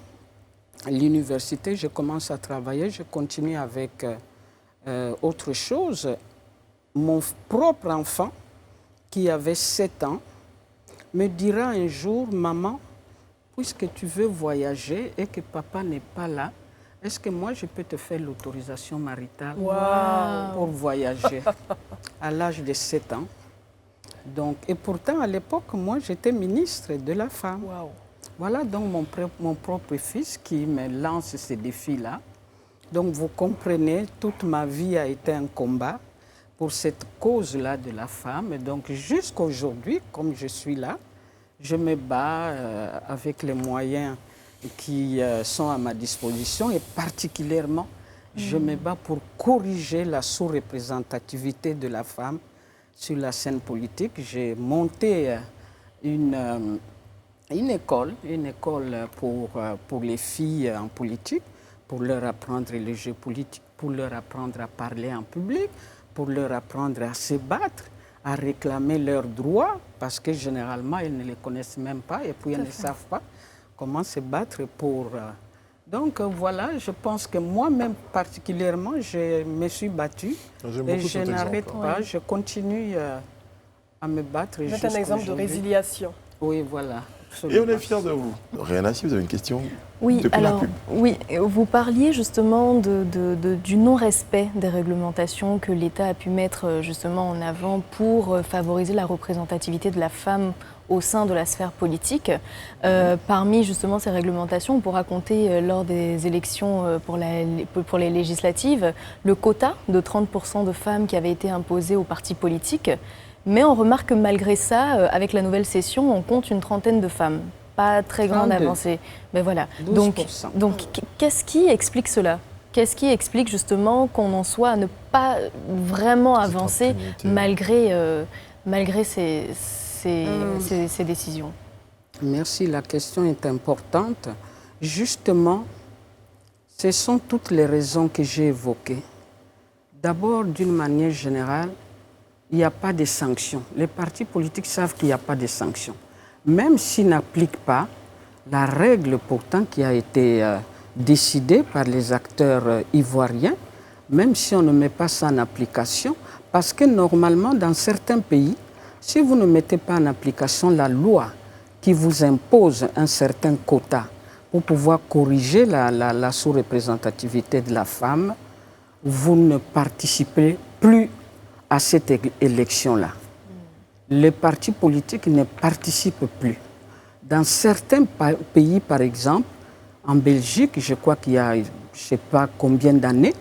Speaker 6: l'université, je commence à travailler, je continue avec autre chose. Mon propre enfant, qui avait 7 ans, me dira un jour, maman, puisque tu veux voyager et que papa n'est pas là, est-ce que moi je peux te faire l'autorisation maritale pour voyager à l'âge de 7 ans? Donc, et pourtant, à l'époque, moi j'étais ministre de la femme. Voilà donc mon propre fils qui me lance ces défis-là. Donc vous comprenez, toute ma vie a été un combat pour cette cause-là de la femme. Et donc jusqu'à aujourd'hui, comme je suis là, je me bats avec les moyens qui sont à ma disposition et particulièrement, je me bats pour corriger la sous-représentativité de la femme sur la scène politique. J'ai monté une école pour les filles en politique, pour leur apprendre le jeu politique, pour leur apprendre à parler en public, pour leur apprendre à se battre, à réclamer leurs droits, parce que généralement, elles ne les connaissent même pas et puis elles ne savent pas comment se battre pour Donc voilà, je pense que moi-même particulièrement, je me suis battue
Speaker 2: J'aime
Speaker 6: et
Speaker 2: beaucoup
Speaker 6: je
Speaker 2: cet
Speaker 6: n'arrête
Speaker 2: exemple.
Speaker 6: pas, je continue à me battre.
Speaker 4: Vous êtes un
Speaker 6: jusqu'à
Speaker 4: exemple de
Speaker 6: aujourd'hui.
Speaker 4: résiliation.
Speaker 6: Oui, voilà.
Speaker 1: Et on
Speaker 6: absolument.
Speaker 1: est fiers de vous. Réana, si vous avez une question
Speaker 3: Oui,
Speaker 1: depuis la
Speaker 3: alors,
Speaker 1: pub.
Speaker 3: oui, vous parliez justement du non-respect des réglementations que l'État a pu mettre justement en avant pour favoriser la représentativité de la femme au sein de la sphère politique. Parmi justement ces réglementations, on pourra compter lors des élections pour les législatives le quota de 30% de femmes qui avait été imposé aux partis politiques. Mais on remarque que malgré ça, avec la nouvelle session, on compte une trentaine de femmes. Pas très grande
Speaker 6: 32.
Speaker 3: avancée. Mais voilà.
Speaker 6: 12%.
Speaker 3: Donc qu'est-ce qui explique cela? Qu'est-ce qui explique justement qu'on en soit à ne pas vraiment avancer
Speaker 2: impunité.
Speaker 3: malgré ces décisions?
Speaker 6: Merci, la question est importante. Justement, ce sont toutes les raisons que j'ai évoquées. D'abord, d'une manière générale, il n'y a pas de sanctions. Les partis politiques savent qu'il n'y a pas de sanctions. Même s'ils n'appliquent pas la règle pourtant qui a été décidée par les acteurs ivoiriens, même si on ne met pas ça en application, parce que normalement, dans certains pays, si vous ne mettez pas en application la loi qui vous impose un certain quota pour pouvoir corriger la sous-représentativité de la femme, vous ne participez plus à cette élection-là. Les partis politiques ne participent plus. Dans certains pays, par exemple, en Belgique, je crois qu'il y a, je ne sais pas combien d'années,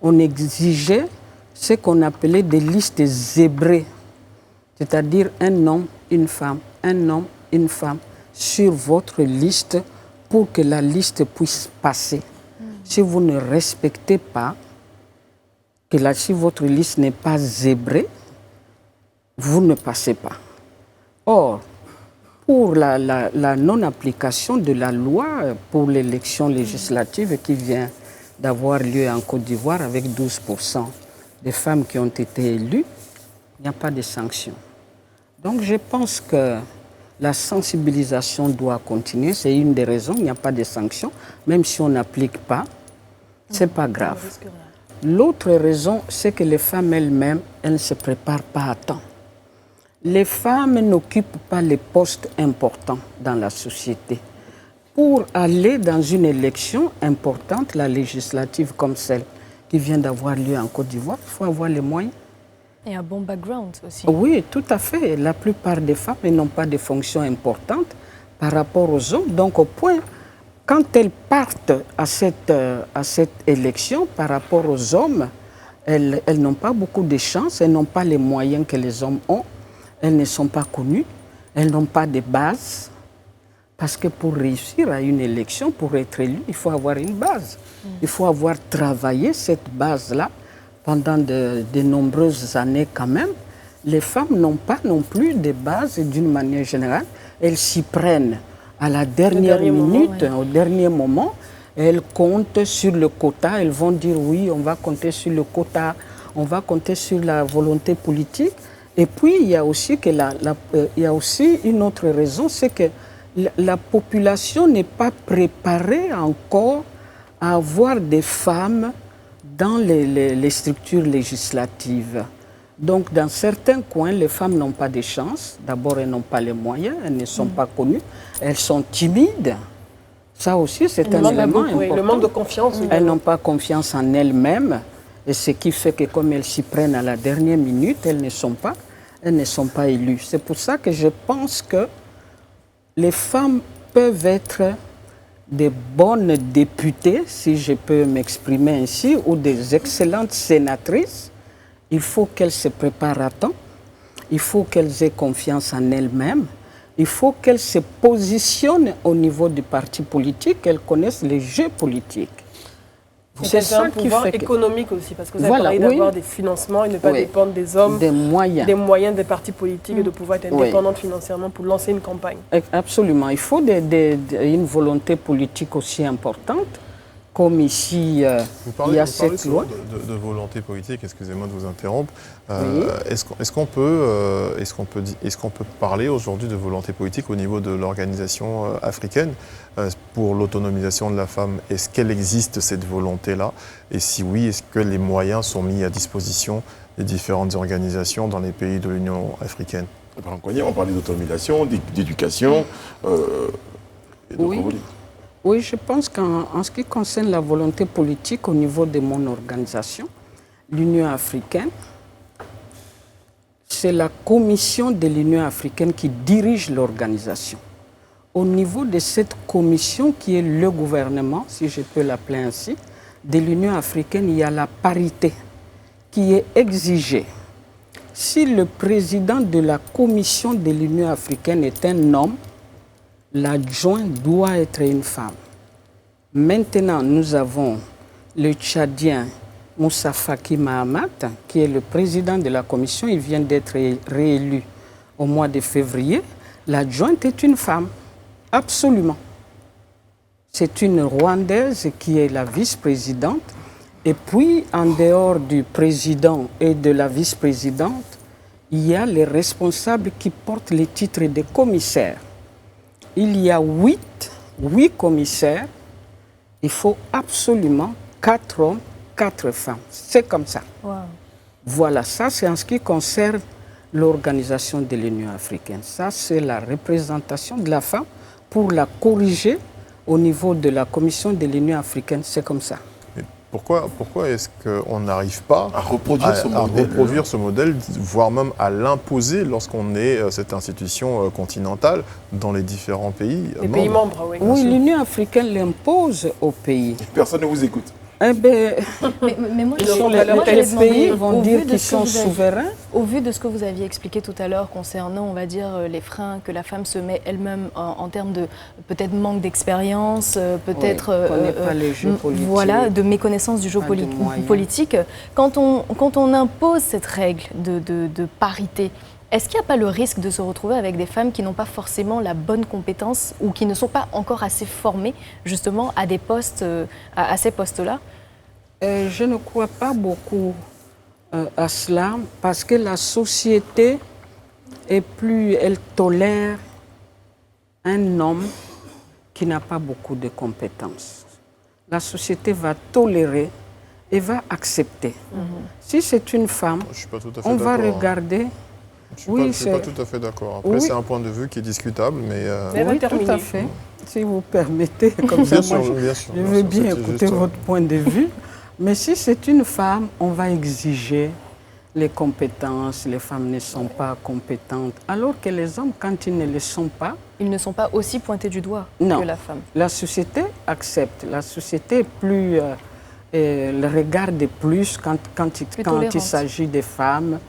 Speaker 6: on exigeait ce qu'on appelait des listes zébrées, c'est-à-dire un homme, une femme, un homme, une femme, sur votre liste pour que la liste puisse passer. Si vous ne respectez pas, si votre liste n'est pas zébrée, vous ne passez pas. Or, pour la non-application de la loi pour l'élection législative qui vient d'avoir lieu en Côte d'Ivoire avec 12% des femmes qui ont été élues, il n'y a pas de sanctions. Donc je pense que la sensibilisation doit continuer. C'est une des raisons, il n'y a pas de sanctions. Même si on n'applique pas, ce n'est pas grave. L'autre raison, c'est que les femmes elles-mêmes, elles ne se préparent pas à temps. Les femmes n'occupent pas les postes importants dans la société. Pour aller dans une élection importante, la législative comme celle qui vient d'avoir lieu en Côte d'Ivoire, il faut avoir les moyens.
Speaker 3: Et un bon background aussi.
Speaker 6: Oui, tout à fait. La plupart des femmes elles n'ont pas de fonctions importantes par rapport aux hommes. Donc au point, quand elles partent à cette élection par rapport aux hommes, elles n'ont pas beaucoup de chance, elles n'ont pas les moyens que les hommes ont. Elles ne sont pas connues, elles n'ont pas de base. Parce que pour réussir à une élection, pour être élu, il faut avoir une base. Il faut avoir travaillé cette base-là pendant de nombreuses années quand même. Les femmes n'ont pas non plus de base d'une manière générale. Elles s'y prennent à la dernière minute, au dernier moment. Elles comptent sur le quota. Elles vont dire oui, on va compter sur le quota, on va compter sur la volonté politique. Et puis, il y a aussi, une autre raison, c'est que la population n'est pas préparée encore à avoir des femmes dans les structures législatives. Donc, dans certains coins, les femmes n'ont pas de chance. D'abord, elles n'ont pas les moyens, elles ne sont pas connues, elles sont timides. Ça aussi, c'est un élément important.
Speaker 4: Le manque de confiance.
Speaker 6: Elles n'ont pas confiance en elles-mêmes. Et ce qui fait que comme elles s'y prennent à la dernière minute, elles ne sont pas élues. C'est pour ça que je pense que les femmes peuvent être des bonnes députées, si je peux m'exprimer ainsi, ou des excellentes sénatrices. Il faut qu'elles se préparent à temps. Il faut qu'elles aient confiance en elles-mêmes. Il faut qu'elles se positionnent au niveau du parti politique, qu'elles connaissent les jeux politiques.
Speaker 4: C'est un pouvoir économique aussi, parce que vous avez parlé d'avoir des financements et ne pas dépendre des hommes, des moyens des partis politiques et de pouvoir être indépendante financièrement pour lancer une campagne.
Speaker 6: Absolument. Il faut une volonté politique aussi importante comme ici,
Speaker 2: Vous
Speaker 6: il
Speaker 2: parlez,
Speaker 6: y a
Speaker 2: vous parlez
Speaker 6: cette
Speaker 2: souvent
Speaker 6: loi.
Speaker 2: de volonté politique, excusez-moi de vous interrompre.
Speaker 6: Oui.
Speaker 2: Est-ce qu'on peut parler aujourd'hui de volonté politique au niveau de l'organisation africaine pour l'autonomisation de la femme? Est-ce qu'elle existe, cette volonté-là? Et si oui, est-ce que les moyens sont mis à disposition des différentes organisations dans les pays de l'Union africaine?
Speaker 1: On parlait d'autonomisation, d'éducation. Et de
Speaker 6: Oui. Oui, je pense qu'en ce qui concerne la volonté politique au niveau de mon organisation, l'Union africaine, c'est la commission de l'Union africaine qui dirige l'organisation. Au niveau de cette commission qui est le gouvernement, si je peux l'appeler ainsi, de l'Union africaine, il y a la parité qui est exigée. Si le président de la commission de l'Union africaine est un homme, l'adjoint doit être une femme. Maintenant, nous avons le Tchadien Moussa Faki Mahamat, qui est le président de la commission. Il vient d'être réélu au mois de février. L'adjointe est une femme, absolument. C'est une Rwandaise qui est la vice-présidente. Et puis, en dehors du président et de la vice-présidente, il y a les responsables qui portent les titres de commissaires. Il y a 8 commissaires. Il faut absolument 4 hommes, 4 femmes. C'est comme ça.
Speaker 3: Wow.
Speaker 6: Voilà, ça c'est en ce qui concerne l'organisation de l'Union africaine. Ça c'est la représentation de la femme pour la corriger au niveau de la commission de l'Union africaine. C'est comme ça.
Speaker 2: Pourquoi est-ce qu'on n'arrive pas
Speaker 1: À reproduire
Speaker 2: ce modèle, voire même à l'imposer lorsqu'on est cette institution continentale dans les différents pays
Speaker 4: Les pays membres, oui.
Speaker 6: Oui, l'Union africaine l'impose aux pays.
Speaker 1: Personne ne vous écoute.
Speaker 6: Eh bien,
Speaker 3: Mais moi,
Speaker 6: les
Speaker 3: je
Speaker 6: pays vont dire qu'ils sont souverains.
Speaker 3: Au vu de ce que vous aviez expliqué tout à l'heure concernant, on va dire, les freins que la femme se met elle-même en termes de peut-être manque d'expérience, peut-être
Speaker 6: pas les jeux politiques,
Speaker 3: voilà, de méconnaissance du jeu
Speaker 6: pas de moyens.
Speaker 3: politique. Quand on impose cette règle de parité, est-ce qu'il n'y a pas le risque de se retrouver avec des femmes qui n'ont pas forcément la bonne compétence ou qui ne sont pas encore assez formées justement à des postes, à ces postes-là?
Speaker 6: Je ne crois pas beaucoup à cela parce que la société elle tolère un homme qui n'a pas beaucoup de compétences. La société va tolérer et va accepter. Si c'est une femme,
Speaker 2: Je suis pas tout à fait
Speaker 6: on va
Speaker 2: d'accord, hein.
Speaker 6: regarder.
Speaker 2: Je ne suis pas tout à fait d'accord. Après,
Speaker 6: Oui.
Speaker 2: c'est un point de vue qui est discutable, mais...
Speaker 4: Mais elle va
Speaker 6: Oui, tout
Speaker 4: terminer.
Speaker 6: à fait. Si vous permettez, comme ça,
Speaker 2: bien
Speaker 6: moi,
Speaker 2: sûr, bien sûr.
Speaker 6: je
Speaker 2: bien
Speaker 6: veux
Speaker 2: sûr,
Speaker 6: bien
Speaker 2: c'était
Speaker 6: écouter
Speaker 2: juste,
Speaker 6: votre point de vue. Mais si c'est une femme, on va exiger les compétences. Les femmes ne sont pas compétentes. Alors que les hommes, quand ils ne le sont pas,
Speaker 3: Ils ne sont pas aussi pointés du doigt
Speaker 6: Non.
Speaker 3: que la femme.
Speaker 6: la société accepte. La société est plus, le regarde plus quand il
Speaker 3: tolérante.
Speaker 6: s'agit des femmes.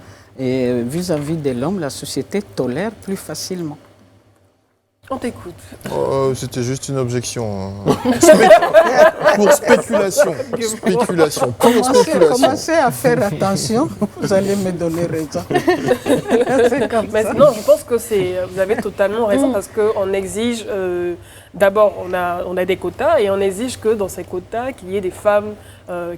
Speaker 6: Et vis-à-vis de l'homme, la société tolère plus facilement.
Speaker 4: On t'écoute.
Speaker 2: C'était juste une objection. Pour spéculation. Spéculation. Pure spéculation.
Speaker 6: Commencez à faire attention, vous allez me donner raison. C'est comme
Speaker 4: Mais
Speaker 6: ça.
Speaker 4: non, je pense que vous avez totalement raison parce qu'on exige, d'abord on a des quotas et on exige que dans ces quotas, qu'il y ait des femmes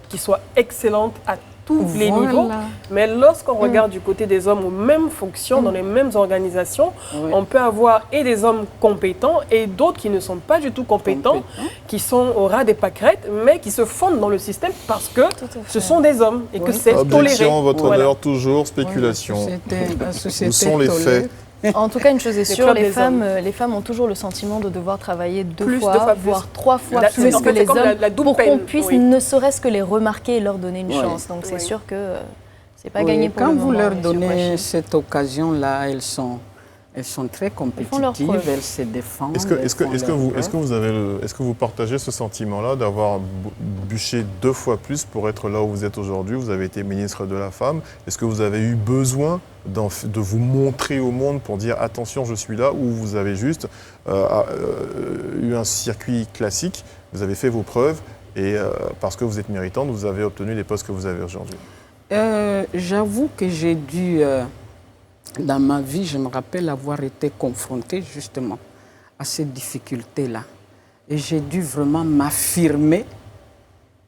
Speaker 4: qui soient excellentes à tous les
Speaker 6: Voilà.
Speaker 4: niveaux. Mais lorsqu'on regarde du côté des hommes aux mêmes fonctions, dans les mêmes organisations,
Speaker 6: Oui.
Speaker 4: on peut avoir et des hommes compétents et d'autres qui ne sont pas du tout compétents, qui sont au ras des pâquerettes, mais qui se fondent dans le système parce que ce sont des hommes et que
Speaker 6: Oui.
Speaker 4: c'est toléré.
Speaker 2: Objection, votre
Speaker 4: Voilà.
Speaker 2: honneur, toujours spéculation.
Speaker 6: La société
Speaker 2: Où sont les
Speaker 6: tolère.
Speaker 2: faits?
Speaker 3: En tout cas, une chose est sûre,
Speaker 4: clubs
Speaker 3: les
Speaker 4: des
Speaker 3: femmes ont toujours le sentiment de devoir travailler deux
Speaker 4: Deux
Speaker 3: fois,
Speaker 4: fois plus.
Speaker 3: voire 3 fois
Speaker 4: La-
Speaker 3: plus
Speaker 4: en
Speaker 3: que
Speaker 4: fait, c'est
Speaker 3: les
Speaker 4: comme
Speaker 3: hommes
Speaker 4: la double
Speaker 3: pour qu'on
Speaker 4: peine,
Speaker 3: puisse
Speaker 4: oui.
Speaker 3: ne serait-ce que les remarquer et leur donner une
Speaker 6: Oui.
Speaker 3: chance. Donc c'est
Speaker 4: Oui.
Speaker 3: sûr que c'est pas
Speaker 6: Oui,
Speaker 3: gagné pour
Speaker 6: quand
Speaker 3: le
Speaker 6: vous
Speaker 3: moment,
Speaker 6: leur
Speaker 3: monsieur
Speaker 6: donnez
Speaker 3: Kouachi.
Speaker 6: cette occasion-là, elles sont très
Speaker 3: font leur
Speaker 6: compétitives,
Speaker 3: preuve.
Speaker 6: elles se défendent.
Speaker 2: Est-ce que,
Speaker 6: elles
Speaker 2: est-ce que,
Speaker 6: font
Speaker 2: est-ce que
Speaker 6: leur
Speaker 2: vous,
Speaker 6: preuve.
Speaker 2: est-ce que vous avez est-ce que vous partagez ce sentiment-là d'avoir bûché 2 fois plus pour être là où vous êtes aujourd'hui? Vous avez été ministre de la Femme. Est-ce que vous avez eu besoin de vous montrer au monde pour dire attention, je suis là, ou vous avez juste eu un circuit classique, vous avez fait vos preuves et parce que vous êtes méritante, vous avez obtenu les postes que vous avez aujourd'hui?
Speaker 6: J'avoue que j'ai dû, dans ma vie, je me rappelle avoir été confrontée justement à ces difficultés-là. Et j'ai dû vraiment m'affirmer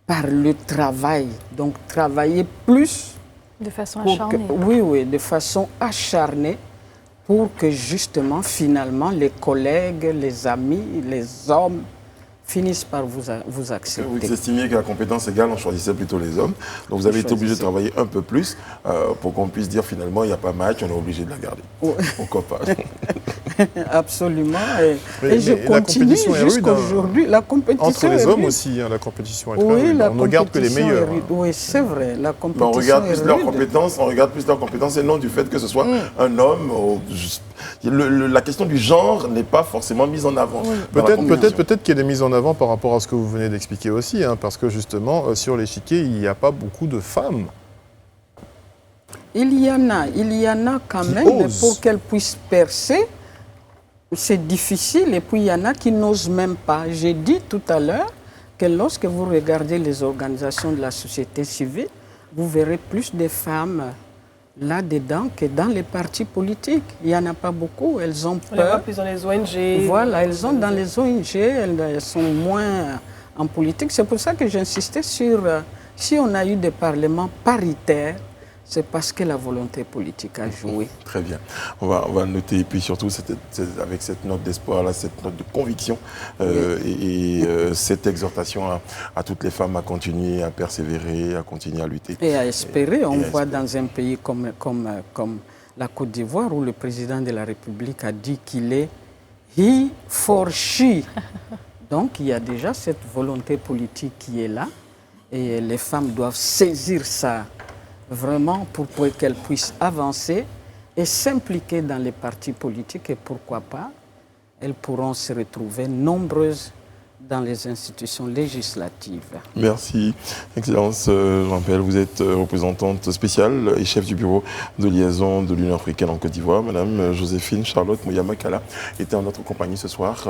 Speaker 6: par le travail. Donc travailler plus.
Speaker 3: De façon
Speaker 6: pour
Speaker 3: acharnée.
Speaker 6: oui, de façon acharnée pour que justement, finalement, les collègues, les amis, les hommes finissent par vous accepter.
Speaker 1: Vous estimiez qu'à compétence égale, on choisissait plutôt les hommes. Donc vous avez été obligé de travailler un peu plus pour qu'on puisse dire finalement, il n'y a pas match, on est obligé de la garder. Pourquoi pas?
Speaker 6: Absolument.
Speaker 2: Mais
Speaker 6: je continue jusqu'à aujourd'hui. La compétition
Speaker 2: entre les
Speaker 6: est
Speaker 2: hommes
Speaker 6: rude.
Speaker 2: aussi, la compétition est très
Speaker 6: Oui,
Speaker 2: rude. On ne regarde que les meilleurs.
Speaker 6: Oui, c'est vrai. La compétition
Speaker 1: on regarde plus
Speaker 6: est
Speaker 1: leurs
Speaker 6: rude.
Speaker 1: compétences, et non du fait que ce soit un homme. La question du genre n'est pas forcément mise en avant.
Speaker 2: Peut-être qu'il y a des mises en avant par rapport à ce que vous venez d'expliquer aussi, hein, parce que justement, sur l'échiquier, il n'y a pas beaucoup de femmes.
Speaker 6: Il y en a quand même, mais pour qu'elles puissent percer, c'est difficile. Et puis il y en a qui n'osent même pas. J'ai dit tout à l'heure que lorsque vous regardez les organisations de la société civile, vous verrez plus de femmes là-dedans que dans les partis politiques. Il n'y en a pas beaucoup. Elles ont
Speaker 4: On les voit
Speaker 6: peur.
Speaker 4: plus dans les ONG.
Speaker 6: Voilà, elles sont dans les ONG, elles sont moins en politique. C'est pour ça que j'insistais sur, si on a eu des parlements paritaires, c'est parce que la volonté politique a joué.
Speaker 1: Très bien. On va noter, et puis surtout avec cette note d'espoir, cette note de conviction cette exhortation à toutes les femmes à continuer à persévérer, à continuer à lutter.
Speaker 6: Et à espérer. On voit dans un pays comme la Côte d'Ivoire, où le président de la République a dit qu'il est he for she. Donc il y a déjà cette volonté politique qui est là, et les femmes doivent saisir ça vraiment pour qu'elles puissent avancer et s'impliquer dans les partis politiques, et pourquoi pas, elles pourront se retrouver nombreuses dans les institutions législatives.
Speaker 1: Merci. Excellence Jean-Pierre, vous êtes représentante spéciale et chef du bureau de liaison de l'Union africaine en Côte d'Ivoire. Madame Joséphine Charlotte Mouyama-Kala était en notre compagnie ce soir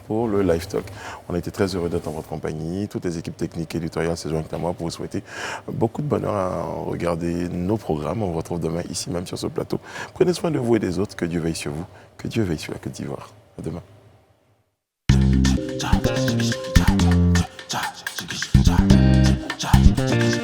Speaker 1: pour le Live Talk. On a été très heureux d'être en votre compagnie. Toutes les équipes techniques et éditoriales se joignent à moi pour vous souhaiter beaucoup de bonheur à regarder nos programmes. On vous retrouve demain ici même sur ce plateau. Prenez soin de vous et des autres. Que Dieu veille sur vous. Que Dieu veille sur la Côte d'Ivoire. À demain.
Speaker 7: Cha cha cha cha cha cha cha cha cha cha cha